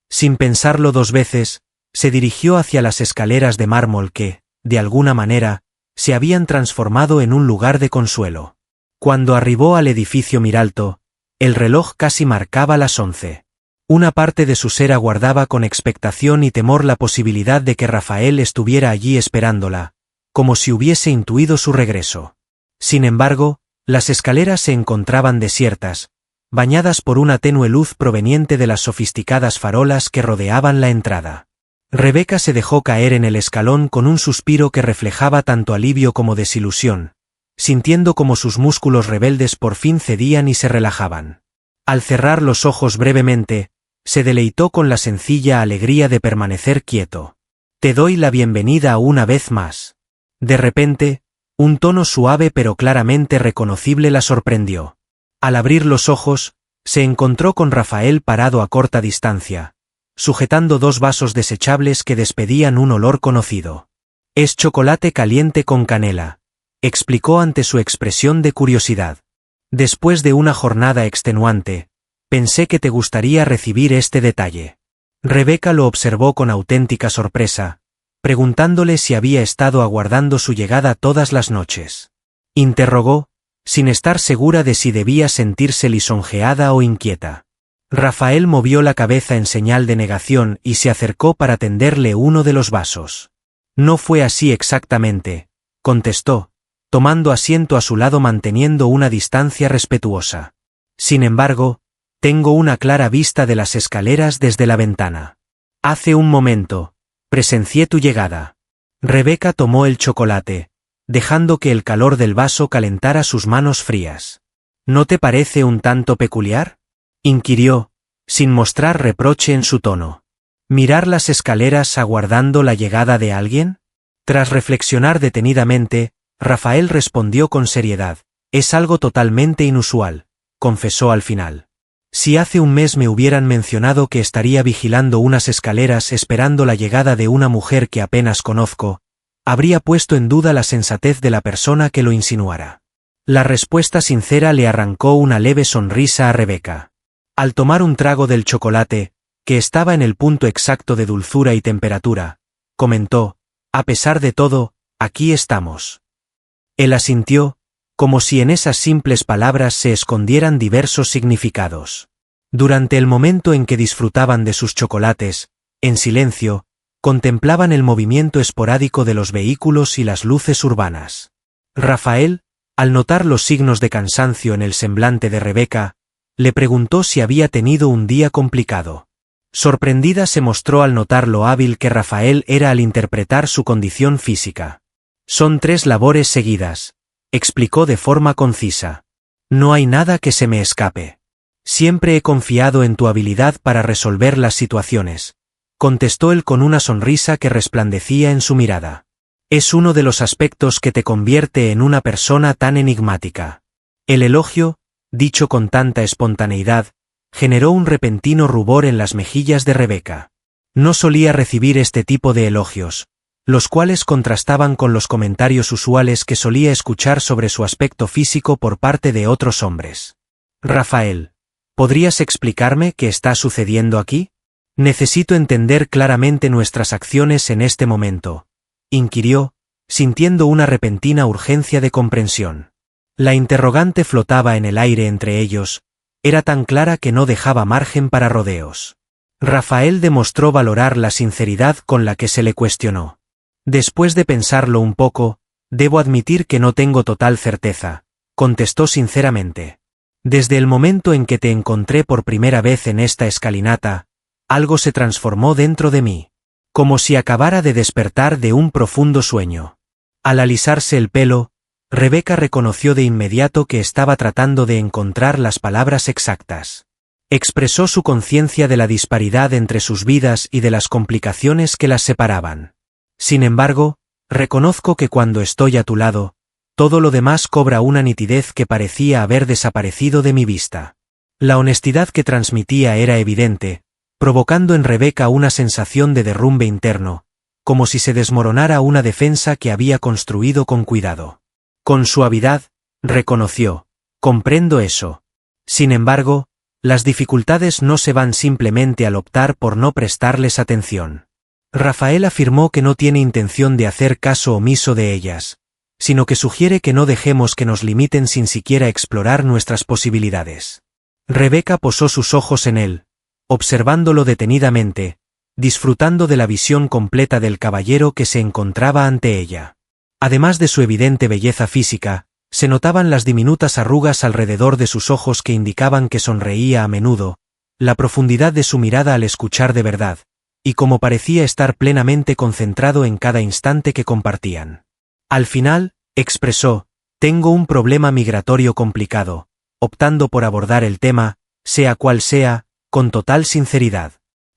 Sin pensarlo 2 veces, se dirigió hacia las escaleras de mármol que, de alguna manera, se habían transformado en un lugar de consuelo. Cuando arribó al edificio Miralto, el reloj casi marcaba las 11. Una parte de su ser aguardaba con expectación y temor la posibilidad de que Rafael estuviera allí esperándola, como si hubiese intuido su regreso. Sin embargo, las escaleras se encontraban desiertas, bañadas por una tenue luz proveniente de las sofisticadas farolas que rodeaban la entrada. Rebeca se dejó caer en el escalón con un suspiro que reflejaba tanto alivio como desilusión, sintiendo como sus músculos rebeldes por fin cedían y se relajaban. Al cerrar los ojos brevemente, se deleitó con la sencilla alegría de permanecer quieto. «Te doy la bienvenida una vez más». De repente, un tono suave pero claramente reconocible la sorprendió. Al abrir los ojos, se encontró con Rafael parado a corta distancia, sujetando 2 vasos desechables que despedían un olor conocido. «Es chocolate caliente con canela», explicó ante su expresión de curiosidad. «Después de una jornada extenuante, pensé que te gustaría recibir este detalle». Rebeca lo observó con auténtica sorpresa, preguntándole si había estado aguardando su llegada todas las noches. Interrogó, sin estar segura de si debía sentirse lisonjeada o inquieta. Rafael movió la cabeza en señal de negación y se acercó para tenderle uno de los vasos. «No fue así exactamente», contestó, tomando asiento a su lado manteniendo una distancia respetuosa. «Sin embargo, tengo una clara vista de las escaleras desde la ventana. Hace un momento, presencié tu llegada». Rebeca tomó el chocolate, dejando que el calor del vaso calentara sus manos frías. «¿No te parece un tanto peculiar?», inquirió, sin mostrar reproche en su tono. «¿Mirar las escaleras aguardando la llegada de alguien?». Tras reflexionar detenidamente, Rafael respondió con seriedad, Es algo totalmente inusual, confesó al final. Si hace un mes me hubieran mencionado que estaría vigilando unas escaleras esperando la llegada de una mujer que apenas conozco, habría puesto en duda la sensatez de la persona que lo insinuara. La respuesta sincera le arrancó una leve sonrisa a Rebeca. Al tomar un trago del chocolate, que estaba en el punto exacto de dulzura y temperatura, comentó: a pesar de todo, aquí estamos. Él asintió, como si en esas simples palabras se escondieran diversos significados. Durante el momento en que disfrutaban de sus chocolates, en silencio, contemplaban el movimiento esporádico de los vehículos y las luces urbanas. Rafael, al notar los signos de cansancio en el semblante de Rebeca, le preguntó si había tenido un día complicado. Sorprendida se mostró al notar lo hábil que Rafael era al interpretar su condición física. Son 3 labores seguidas, explicó de forma concisa. No hay nada que se me escape. Siempre he confiado en tu habilidad para resolver las situaciones, contestó él con una sonrisa que resplandecía en su mirada. Es uno de los aspectos que te convierte en una persona tan enigmática. El elogio, dicho con tanta espontaneidad, generó un repentino rubor en las mejillas de Rebeca. No solía recibir este tipo de elogios, los cuales contrastaban con los comentarios usuales que solía escuchar sobre su aspecto físico por parte de otros hombres. Rafael, ¿podrías explicarme qué está sucediendo aquí? Necesito entender claramente nuestras acciones en este momento, inquirió, sintiendo una repentina urgencia de comprensión. La interrogante flotaba en el aire entre ellos, era tan clara que no dejaba margen para rodeos. Rafael demostró valorar la sinceridad con la que se le cuestionó. Después de pensarlo un poco, debo admitir que no tengo total certeza, contestó sinceramente. Desde el momento en que te encontré por primera vez en esta escalinata, algo se transformó dentro de mí, como si acabara de despertar de un profundo sueño. Al alisarse el pelo, Rebeca reconoció de inmediato que estaba tratando de encontrar las palabras exactas. Expresó su conciencia de la disparidad entre sus vidas y de las complicaciones que las separaban. Sin embargo, reconozco que cuando estoy a tu lado, todo lo demás cobra una nitidez que parecía haber desaparecido de mi vista. La honestidad que transmitía era evidente, provocando en Rebeca una sensación de derrumbe interno, como si se desmoronara una defensa que había construido con cuidado. Con suavidad, reconoció: comprendo eso. Sin embargo, las dificultades no se van simplemente al optar por no prestarles atención. Rafael afirmó que no tiene intención de hacer caso omiso de ellas, sino que sugiere que no dejemos que nos limiten sin siquiera explorar nuestras posibilidades. Rebeca posó sus ojos en él, observándolo detenidamente, disfrutando de la visión completa del caballero que se encontraba ante ella. Además de su evidente belleza física, se notaban las diminutas arrugas alrededor de sus ojos que indicaban que sonreía a menudo, la profundidad de su mirada al escuchar de verdad, y cómo parecía estar plenamente concentrado en cada instante que compartían. Al final, expresó: tengo un problema migratorio complicado, optando por abordar el tema, sea cual sea, con total sinceridad.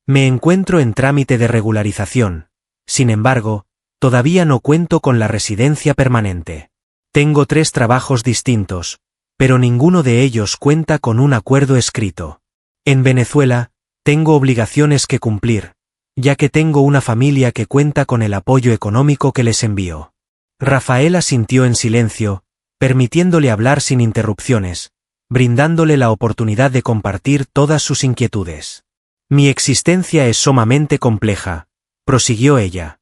Me encuentro en trámite de regularización, sin embargo, todavía no cuento con la residencia permanente. Tengo 3 trabajos distintos, pero ninguno de ellos cuenta con un acuerdo escrito. En Venezuela, tengo obligaciones que cumplir, ya que tengo una familia que cuenta con el apoyo económico que les envío. Rafael asintió en silencio, permitiéndole hablar sin interrupciones, brindándole la oportunidad de compartir todas sus inquietudes. Mi existencia es sumamente compleja, prosiguió ella.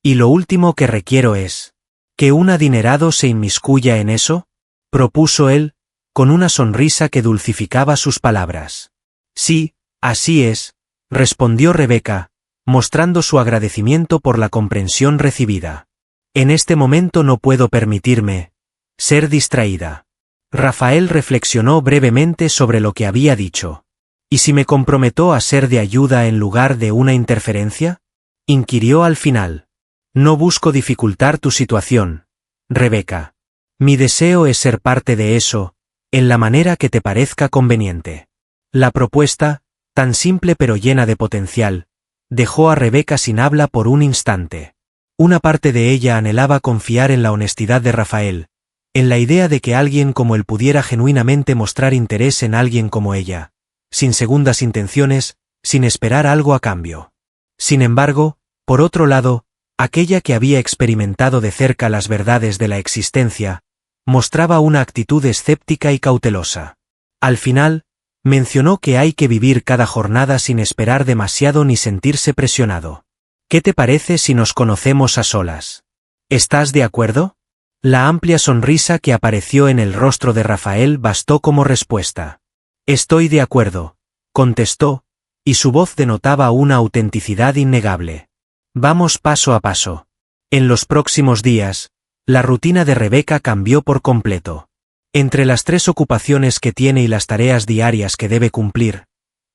Y lo último que requiero es ¿que un adinerado se inmiscuya en eso?, propuso él, con una sonrisa que dulcificaba sus palabras. Sí, así es, respondió Rebeca, mostrando su agradecimiento por la comprensión recibida. En este momento no puedo permitirme ser distraída. Rafael reflexionó brevemente sobre lo que había dicho. ¿Y si me comprometo a ser de ayuda en lugar de una interferencia?, inquirió al final. No busco dificultar tu situación, Rebeca. Mi deseo es ser parte de eso, en la manera que te parezca conveniente. La propuesta, tan simple pero llena de potencial, dejó a Rebeca sin habla por un instante. Una parte de ella anhelaba confiar en la honestidad de Rafael, en la idea de que alguien como él pudiera genuinamente mostrar interés en alguien como ella, sin segundas intenciones, sin esperar algo a cambio. Sin embargo, por otro lado, aquella que había experimentado de cerca las verdades de la existencia, mostraba una actitud escéptica y cautelosa. Al final, mencionó que hay que vivir cada jornada sin esperar demasiado ni sentirse presionado. ¿Qué te parece si nos conocemos a solas? ¿Estás de acuerdo? La amplia sonrisa que apareció en el rostro de Rafael bastó como respuesta. Estoy de acuerdo, contestó, y su voz denotaba una autenticidad innegable. Vamos paso a paso. En los próximos días, la rutina de Rebeca cambió por completo. Entre las 3 ocupaciones que tiene y las tareas diarias que debe cumplir,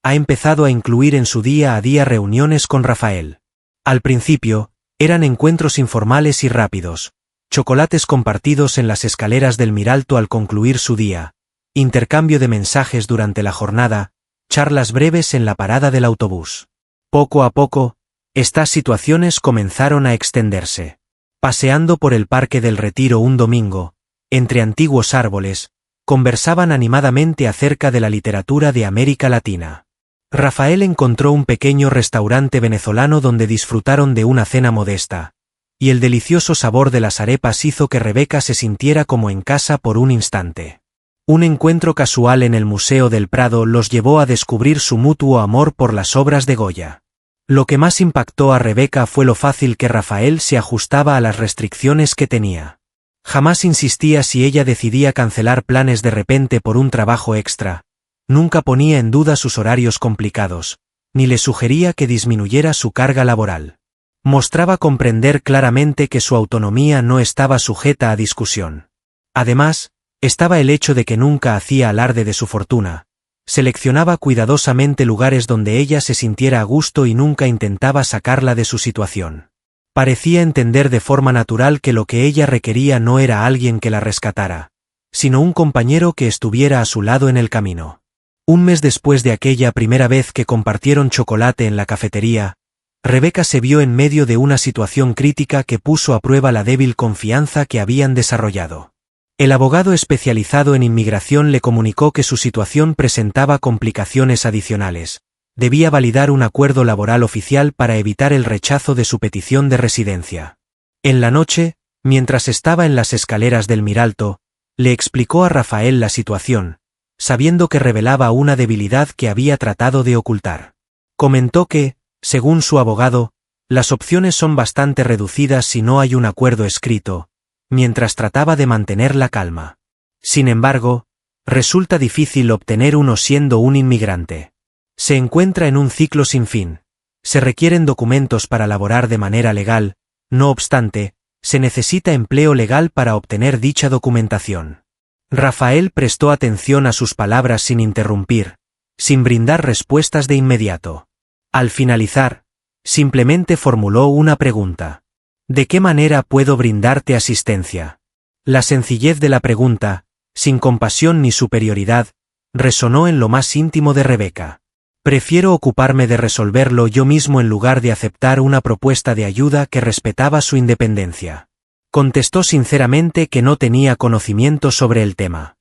ha empezado a incluir en su día a día reuniones con Rafael. Al principio, eran encuentros informales y rápidos, chocolates compartidos en las escaleras del Miralto al concluir su día, intercambio de mensajes durante la jornada, charlas breves en la parada del autobús. Poco a poco, estas situaciones comenzaron a extenderse. Paseando por el Parque del Retiro un domingo, entre antiguos árboles, conversaban animadamente acerca de la literatura de América Latina. Rafael encontró un pequeño restaurante venezolano donde disfrutaron de una cena modesta, y el delicioso sabor de las arepas hizo que Rebeca se sintiera como en casa por un instante. Un encuentro casual en el Museo del Prado los llevó a descubrir su mutuo amor por las obras de Goya. Lo que más impactó a Rebeca fue lo fácil que Rafael se ajustaba a las restricciones que tenía. Jamás insistía si ella decidía cancelar planes de repente por un trabajo extra, nunca ponía en duda sus horarios complicados, ni le sugería que disminuyera su carga laboral. Mostraba comprender claramente que su autonomía no estaba sujeta a discusión. Además, estaba el hecho de que nunca hacía alarde de su fortuna. Seleccionaba cuidadosamente lugares donde ella se sintiera a gusto y nunca intentaba sacarla de su situación. Parecía entender de forma natural que lo que ella requería no era alguien que la rescatara, sino un compañero que estuviera a su lado en el camino. Un mes después de aquella primera vez que compartieron chocolate en la cafetería, Rebeca se vio en medio de una situación crítica que puso a prueba la débil confianza que habían desarrollado. El abogado especializado en inmigración le comunicó que su situación presentaba complicaciones adicionales. Debía validar un acuerdo laboral oficial para evitar el rechazo de su petición de residencia. En la noche, mientras estaba en las escaleras del Miralto, le explicó a Rafael la situación, sabiendo que revelaba una debilidad que había tratado de ocultar. Comentó que, según su abogado, las opciones son bastante reducidas si no hay un acuerdo escrito, mientras trataba de mantener la calma. Sin embargo, resulta difícil obtener uno siendo un inmigrante. Se encuentra en un ciclo sin fin. Se requieren documentos para laborar de manera legal, no obstante, se necesita empleo legal para obtener dicha documentación. Rafael prestó atención a sus palabras sin interrumpir, sin brindar respuestas de inmediato. Al finalizar, simplemente formuló una pregunta. ¿De qué manera puedo brindarte asistencia? La sencillez de la pregunta, sin compasión ni superioridad, resonó en lo más íntimo de Rebeca. Prefiero ocuparme de resolverlo yo mismo en lugar de aceptar una propuesta de ayuda que respetaba su independencia. Contestó sinceramente que no tenía conocimiento sobre el tema.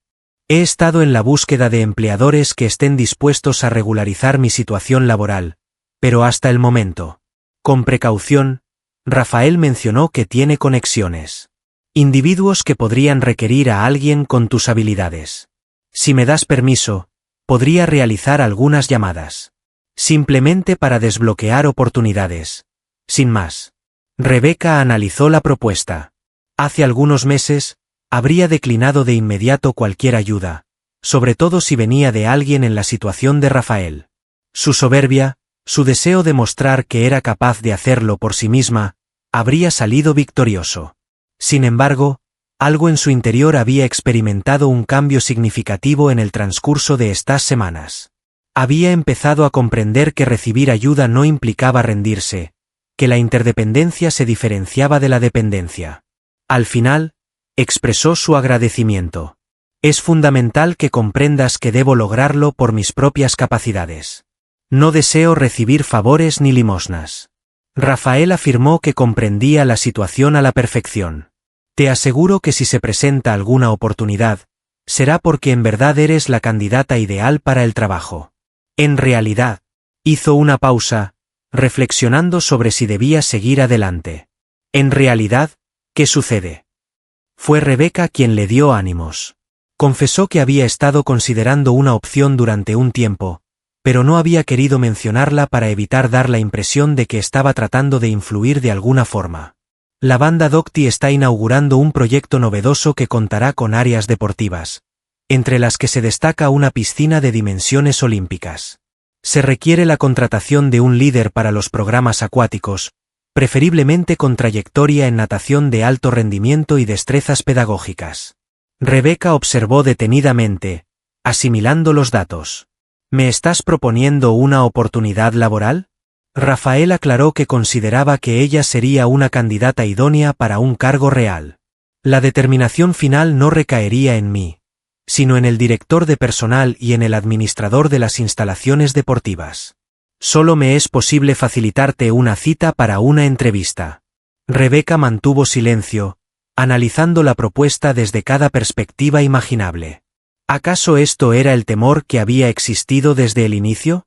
He estado en la búsqueda de empleadores que estén dispuestos a regularizar mi situación laboral, pero hasta el momento. Con precaución, Rafael mencionó que tiene conexiones. Individuos que podrían requerir a alguien con tus habilidades. Si me das permiso, podría realizar algunas llamadas. Simplemente para desbloquear oportunidades. Sin más. Rebeca analizó la propuesta. Hace algunos meses, habría declinado de inmediato cualquier ayuda, sobre todo si venía de alguien en la situación de Rafael. Su soberbia, su deseo de mostrar que era capaz de hacerlo por sí misma, habría salido victorioso. Sin embargo, algo en su interior había experimentado un cambio significativo en el transcurso de estas semanas. Había empezado a comprender que recibir ayuda no implicaba rendirse, que la interdependencia se diferenciaba de la dependencia. Al final, expresó su agradecimiento. Es fundamental que comprendas que debo lograrlo por mis propias capacidades. No deseo recibir favores ni limosnas. Rafael afirmó que comprendía la situación a la perfección. Te aseguro que si se presenta alguna oportunidad, será porque en verdad eres la candidata ideal para el trabajo. En realidad, hizo una pausa, reflexionando sobre si debía seguir adelante. En realidad, ¿qué sucede? Fue Rebecca quien le dio ánimos. Confesó que había estado considerando una opción durante un tiempo, pero no había querido mencionarla para evitar dar la impresión de que estaba tratando de influir de alguna forma. La banda Docti está inaugurando un proyecto novedoso que contará con áreas deportivas, entre las que se destaca una piscina de dimensiones olímpicas. Se requiere la contratación de un líder para los programas acuáticos, preferiblemente con trayectoria en natación de alto rendimiento y destrezas pedagógicas. Rebecca observó detenidamente, asimilando los datos. ¿Me estás proponiendo una oportunidad laboral? Rafael aclaró que consideraba que ella sería una candidata idónea para un cargo real. La determinación final no recaería en mí, sino en el director de personal y en el administrador de las instalaciones deportivas. Solo me es posible facilitarte una cita para una entrevista. Rebecca mantuvo silencio, analizando la propuesta desde cada perspectiva imaginable. ¿Acaso esto era el temor que había existido desde el inicio?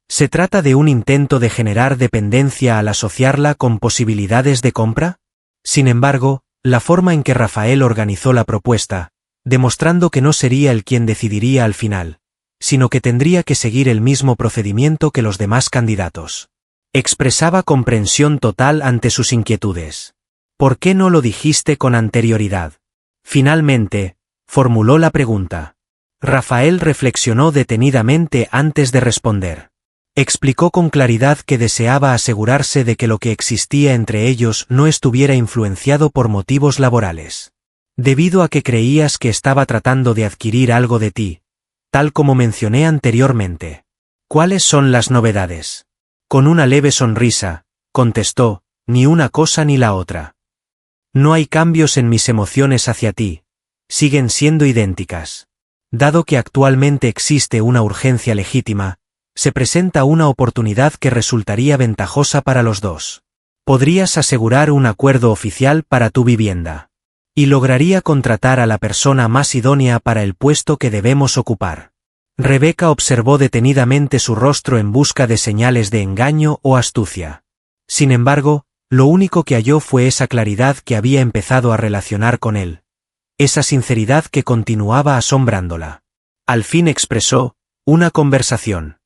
¿Se trata de un intento de generar dependencia al asociarla con posibilidades de compra? Sin embargo, la forma en que Rafael organizó la propuesta, demostrando que no sería él quien decidiría al final, sino que tendría que seguir el mismo procedimiento que los demás candidatos. Expresaba comprensión total ante sus inquietudes. ¿Por qué no lo dijiste con anterioridad? Finalmente, formuló la pregunta. Rafael reflexionó detenidamente antes de responder. Explicó con claridad que deseaba asegurarse de que lo que existía entre ellos no estuviera influenciado por motivos laborales. Debido a que creías que estaba tratando de adquirir algo de ti, tal como mencioné anteriormente. ¿Cuáles son las novedades? Con una leve sonrisa, contestó, ni una cosa ni la otra. No hay cambios en mis emociones hacia ti, siguen siendo idénticas. Dado que actualmente existe una urgencia legítima, se presenta una oportunidad que resultaría ventajosa para los dos. Podrías asegurar un acuerdo oficial para tu vivienda. Y lograría contratar a la persona más idónea para el puesto que debemos ocupar. Rebecca observó detenidamente su rostro en busca de señales de engaño o astucia. Sin embargo, lo único que halló fue esa claridad que había empezado a relacionar con él. Esa sinceridad que continuaba asombrándola. Al fin expresó, una conversación.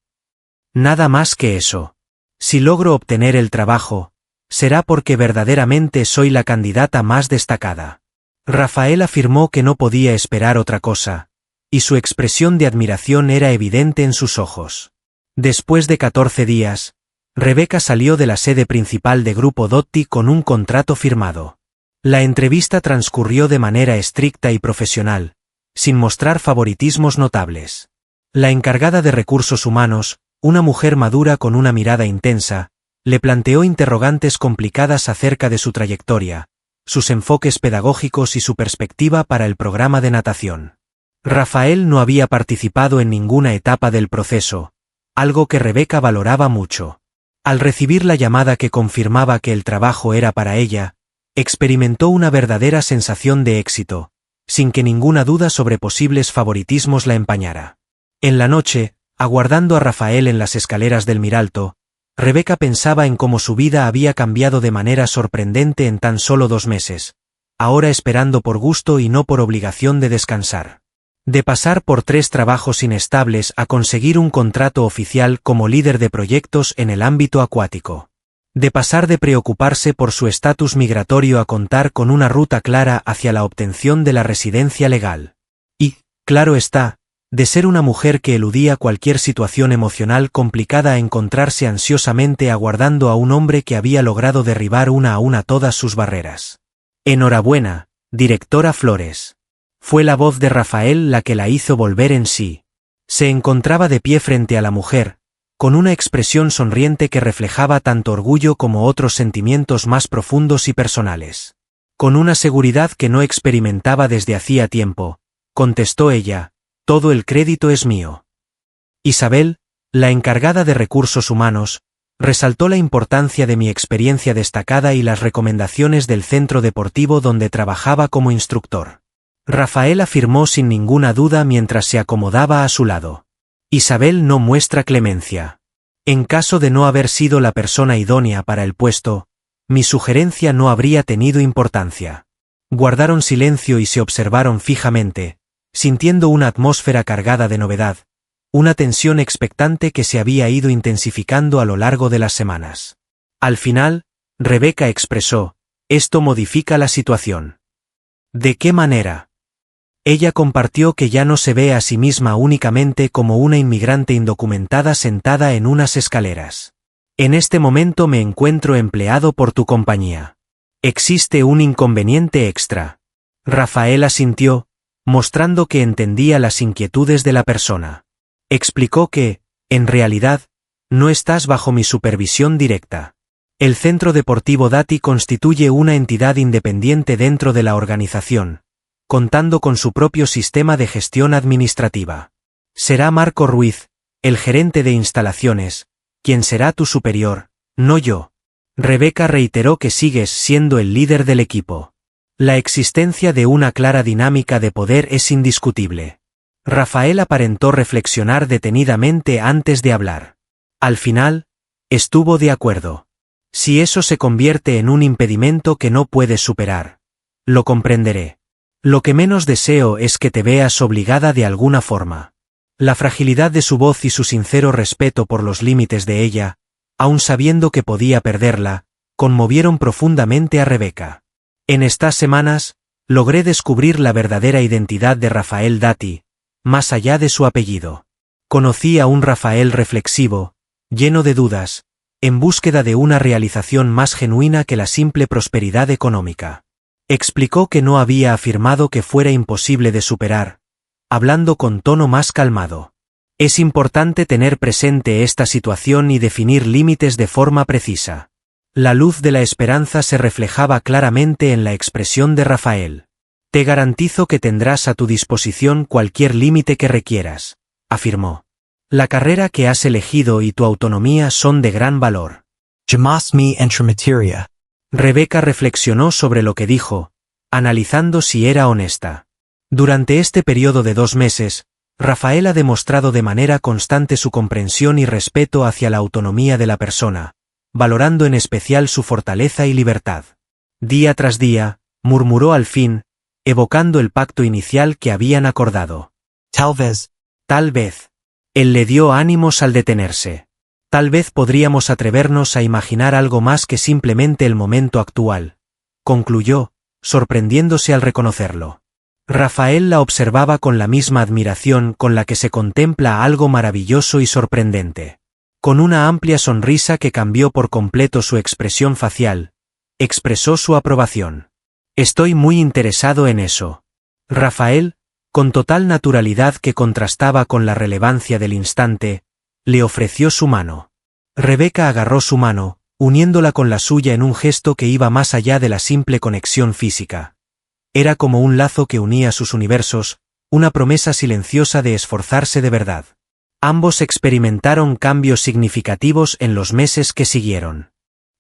Nada más que eso. Si logro obtener el trabajo, será porque verdaderamente soy la candidata más destacada. Rafael afirmó que no podía esperar otra cosa, y su expresión de admiración era evidente en sus ojos. Después de 14 días, Rebecca salió de la sede principal de Grupo Dotti con un contrato firmado. La entrevista transcurrió de manera estricta y profesional, sin mostrar favoritismos notables. La encargada de recursos humanos, una mujer madura con una mirada intensa, le planteó interrogantes complicadas acerca de su trayectoria, sus enfoques pedagógicos y su perspectiva para el programa de natación. Rafael no había participado en ninguna etapa del proceso, algo que Rebecca valoraba mucho. Al recibir la llamada que confirmaba que el trabajo era para ella, experimentó una verdadera sensación de éxito, sin que ninguna duda sobre posibles favoritismos la empañara. En la noche, aguardando a Rafael en las escaleras del Miralto, Rebecca pensaba en cómo su vida había cambiado de manera sorprendente en tan solo 2 meses, ahora esperando por gusto y no por obligación de descansar. De pasar por 3 trabajos inestables a conseguir un contrato oficial como líder de proyectos en el ámbito acuático. De pasar de preocuparse por su estatus migratorio a contar con una ruta clara hacia la obtención de la residencia legal. Y, claro está, de ser una mujer que eludía cualquier situación emocional complicada a encontrarse ansiosamente aguardando a un hombre que había logrado derribar una a una todas sus barreras. Enhorabuena, directora Flores. Fue la voz de Rafael la que la hizo volver en sí. Se encontraba de pie frente a la mujer, con una expresión sonriente que reflejaba tanto orgullo como otros sentimientos más profundos y personales. Con una seguridad que no experimentaba desde hacía tiempo, contestó ella, todo el crédito es mío. Isabel, la encargada de recursos humanos, Resaltó la importancia de mi experiencia destacada y las recomendaciones del centro deportivo donde trabajaba como instructor. Rafael afirmó sin ninguna duda mientras se acomodaba a su lado. Isabel no muestra clemencia. En caso de no haber sido la persona idónea para el puesto, mi sugerencia no habría tenido importancia. Guardaron silencio y se observaron fijamente, sintiendo una atmósfera cargada de novedad, una tensión expectante que se había ido intensificando a lo largo de las semanas. Al final, Rebeca expresó: «Esto modifica la situación». ¿De qué manera? Ella compartió que ya no se ve a sí misma únicamente como una inmigrante indocumentada sentada en unas escaleras. «En este momento me encuentro empleado por tu compañía. Existe un inconveniente extra». Rafael asintió, mostrando que entendía las inquietudes de la persona. Explicó que, en realidad, no estás bajo mi supervisión directa. El Centro Deportivo Dati constituye una entidad independiente dentro de la organización, contando con su propio sistema de gestión administrativa. Será Marco Ruiz, el gerente de instalaciones, quien será tu superior, no yo. Rebeca reiteró que sigues siendo el líder del equipo. La existencia de una clara dinámica de poder es indiscutible. Rafael aparentó reflexionar detenidamente antes de hablar. Al final, estuvo de acuerdo. Si eso se convierte en un impedimento que no puedes superar, lo comprenderé. Lo que menos deseo es que te veas obligada de alguna forma. La fragilidad de su voz y su sincero respeto por los límites de ella, aun sabiendo que podía perderla, conmovieron profundamente a Rebeca. En estas semanas, logré descubrir la verdadera identidad de Rafael Dati, más allá de su apellido. Conocí a un Rafael reflexivo, lleno de dudas, en búsqueda de una realización más genuina que la simple prosperidad económica. Explicó que no había afirmado que fuera imposible de superar, hablando con tono más calmado. Es importante tener presente esta situación y definir límites de forma precisa. La luz de la esperanza se reflejaba claramente en la expresión de Rafael. Te garantizo que tendrás a tu disposición cualquier límite que requieras, afirmó. La carrera que has elegido y tu autonomía son de gran valor. Jamás me entrometería. Rebeca reflexionó sobre lo que dijo, analizando si era honesta. Durante este periodo de 2 meses, Rafael ha demostrado de manera constante su comprensión y respeto hacia la autonomía de la persona, valorando en especial su fortaleza y libertad. Día tras día, murmuró al fin, evocando el pacto inicial que habían acordado. Tal vez. Él le dio ánimos al detenerse. Tal vez podríamos atrevernos a imaginar algo más que simplemente el momento actual, concluyó, sorprendiéndose al reconocerlo. Rafael la observaba con la misma admiración con la que se contempla algo maravilloso y sorprendente. Con una amplia sonrisa que cambió por completo su expresión facial, expresó su aprobación. Estoy muy interesado en eso. Rafael, con total naturalidad que contrastaba con la relevancia del instante, le ofreció su mano. Rebeca agarró su mano, uniéndola con la suya en un gesto que iba más allá de la simple conexión física. Era como un lazo que unía sus universos, una promesa silenciosa de esforzarse de verdad. Ambos experimentaron cambios significativos en los meses que siguieron.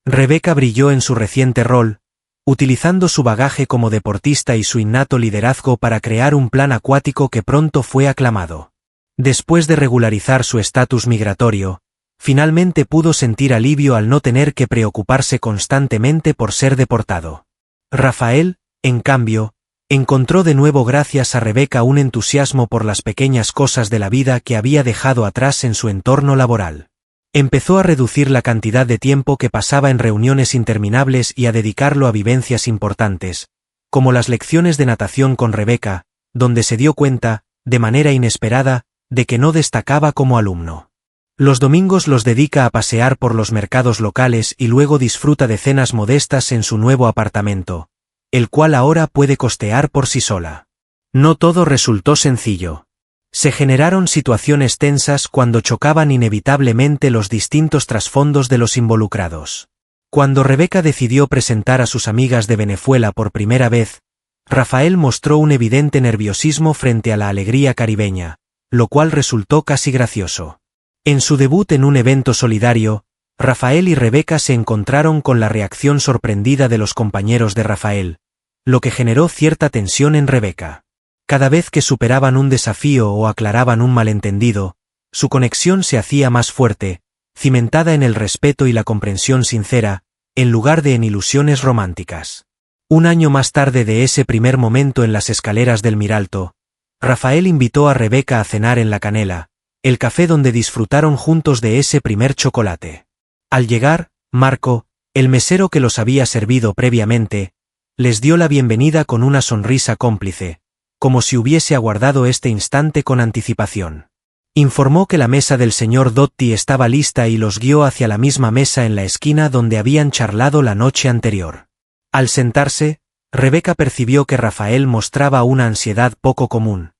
Rebeca brilló en su reciente rol, utilizando su bagaje como deportista y su innato liderazgo para crear un plan acuático que pronto fue aclamado. Después de regularizar su estatus migratorio, finalmente pudo sentir alivio al no tener que preocuparse constantemente por ser deportado. Rafael, en cambio, encontró de nuevo gracias a Rebeca un entusiasmo por las pequeñas cosas de la vida que había dejado atrás en su entorno laboral. Empezó a reducir la cantidad de tiempo que pasaba en reuniones interminables y a dedicarlo a vivencias importantes, como las lecciones de natación con Rebeca, donde se dio cuenta, de manera inesperada, de que no destacaba como alumno. Los domingos los dedica a pasear por los mercados locales y luego disfruta de cenas modestas en su nuevo apartamento, el cual ahora puede costear por sí sola. No todo resultó sencillo. Se generaron situaciones tensas cuando chocaban inevitablemente los distintos trasfondos de los involucrados. Cuando Rebeca decidió presentar a sus amigas de Venezuela por primera vez, Rafael mostró un evidente nerviosismo frente a la alegría caribeña, lo cual resultó casi gracioso. En su debut en un evento solidario, Rafael y Rebeca se encontraron con la reacción sorprendida de los compañeros de Rafael, lo que generó cierta tensión en Rebeca. Cada vez que superaban un desafío o aclaraban un malentendido, su conexión se hacía más fuerte, cimentada en el respeto y la comprensión sincera, en lugar de en ilusiones románticas. Un año más tarde de ese primer momento en las escaleras del Miralto, Rafael invitó a Rebeca a cenar en La Canela, el café donde disfrutaron juntos de ese primer chocolate. Al llegar, Marco, el mesero que los había servido previamente, les dio la bienvenida con una sonrisa cómplice, como si hubiese aguardado este instante con anticipación. Informó que la mesa del señor Dotti estaba lista y los guió hacia la misma mesa en la esquina donde habían charlado la noche anterior. Al sentarse, Rebeca percibió que Rafael mostraba una ansiedad poco común,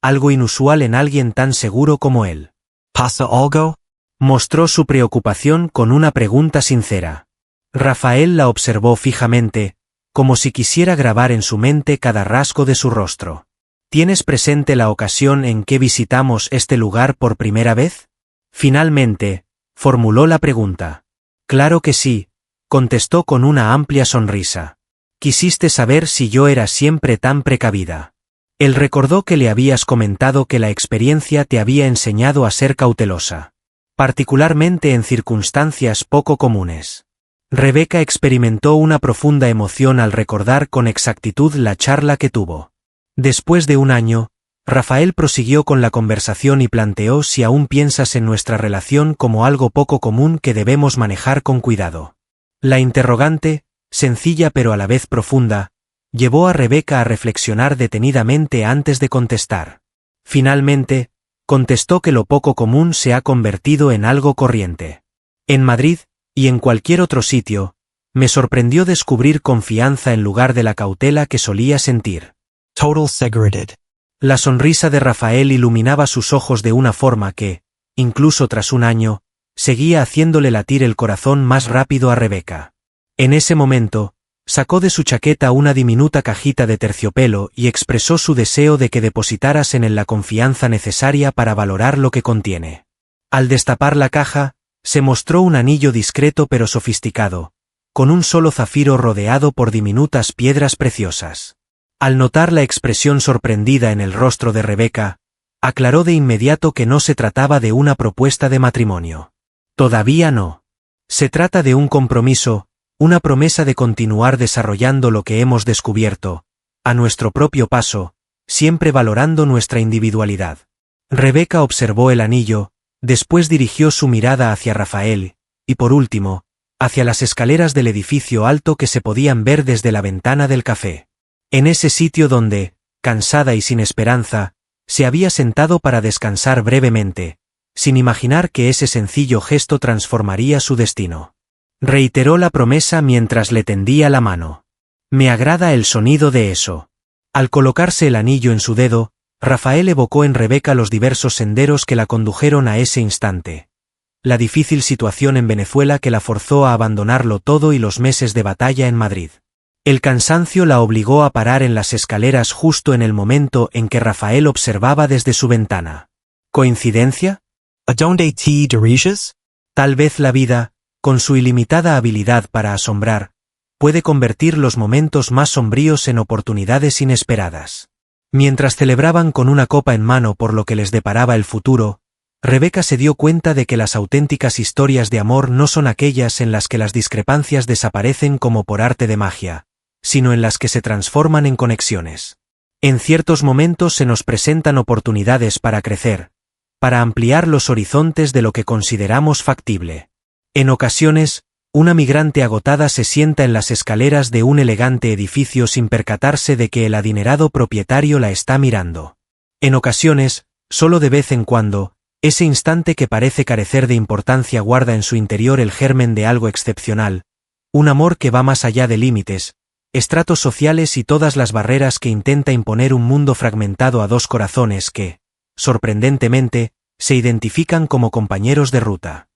algo inusual en alguien tan seguro como él. ¿Pasa algo? Mostró su preocupación con una pregunta sincera. Rafael la observó fijamente, como si quisiera grabar en su mente cada rasgo de su rostro. ¿Tienes presente la ocasión en que visitamos este lugar por primera vez? Finalmente, formuló la pregunta. Claro que sí, contestó con una amplia sonrisa. Quisiste saber si yo era siempre tan precavida. Él recordó que le habías comentado que la experiencia te había enseñado a ser cautelosa, particularmente en circunstancias poco comunes. Rebeca experimentó una profunda emoción al recordar con exactitud la charla que tuvo. Después de un año, Rafael prosiguió con la conversación y planteó si aún piensas en nuestra relación como algo poco común que debemos manejar con cuidado. La interrogante, sencilla pero a la vez profunda, llevó a Rebeca a reflexionar detenidamente antes de contestar. Finalmente, contestó que lo poco común se ha convertido en algo corriente. En Madrid, y en cualquier otro sitio, me sorprendió descubrir confianza en lugar de la cautela que solía sentir. Total segregated. La sonrisa de Rafael iluminaba sus ojos de una forma que, incluso tras un año, seguía haciéndole latir el corazón más rápido a Rebeca. En ese momento, sacó de su chaqueta una diminuta cajita de terciopelo y expresó su deseo de que depositaras en él la confianza necesaria para valorar lo que contiene. Al destapar la caja, se mostró un anillo discreto pero sofisticado, con un solo zafiro rodeado por diminutas piedras preciosas. Al notar la expresión sorprendida en el rostro de Rebeca, aclaró de inmediato que no se trataba de una propuesta de matrimonio. Todavía no. Se trata de un compromiso, una promesa de continuar desarrollando lo que hemos descubierto, a nuestro propio paso, siempre valorando nuestra individualidad. Rebeca observó el anillo, después dirigió su mirada hacia Rafael, y por último, hacia las escaleras del edificio alto que se podían ver desde la ventana del café. En ese sitio donde, cansada y sin esperanza, se había sentado para descansar brevemente, sin imaginar que ese sencillo gesto transformaría su destino. Reiteró la promesa mientras le tendía la mano. Me agrada el sonido de eso. Al colocarse el anillo en su dedo, Rafael evocó en Rebeca los diversos senderos que la condujeron a ese instante. La difícil situación en Venezuela que la forzó a abandonarlo todo y los meses de batalla en Madrid. El cansancio la obligó a parar en las escaleras justo en el momento en que Rafael observaba desde su ventana. ¿Coincidencia? ¿Adonde te diriges? Tal vez la vida, con su ilimitada habilidad para asombrar, puede convertir los momentos más sombríos en oportunidades inesperadas. Mientras celebraban con una copa en mano por lo que les deparaba el futuro, Rebeca se dio cuenta de que las auténticas historias de amor no son aquellas en las que las discrepancias desaparecen como por arte de magia, sino en las que se transforman en conexiones. En ciertos momentos se nos presentan oportunidades para crecer, para ampliar los horizontes de lo que consideramos factible. En ocasiones, una migrante agotada se sienta en las escaleras de un elegante edificio sin percatarse de que el adinerado propietario la está mirando. En ocasiones, solo de vez en cuando, ese instante que parece carecer de importancia guarda en su interior el germen de algo excepcional, un amor que va más allá de límites, estratos sociales y todas las barreras que intenta imponer un mundo fragmentado a dos corazones que, sorprendentemente, se identifican como compañeros de ruta.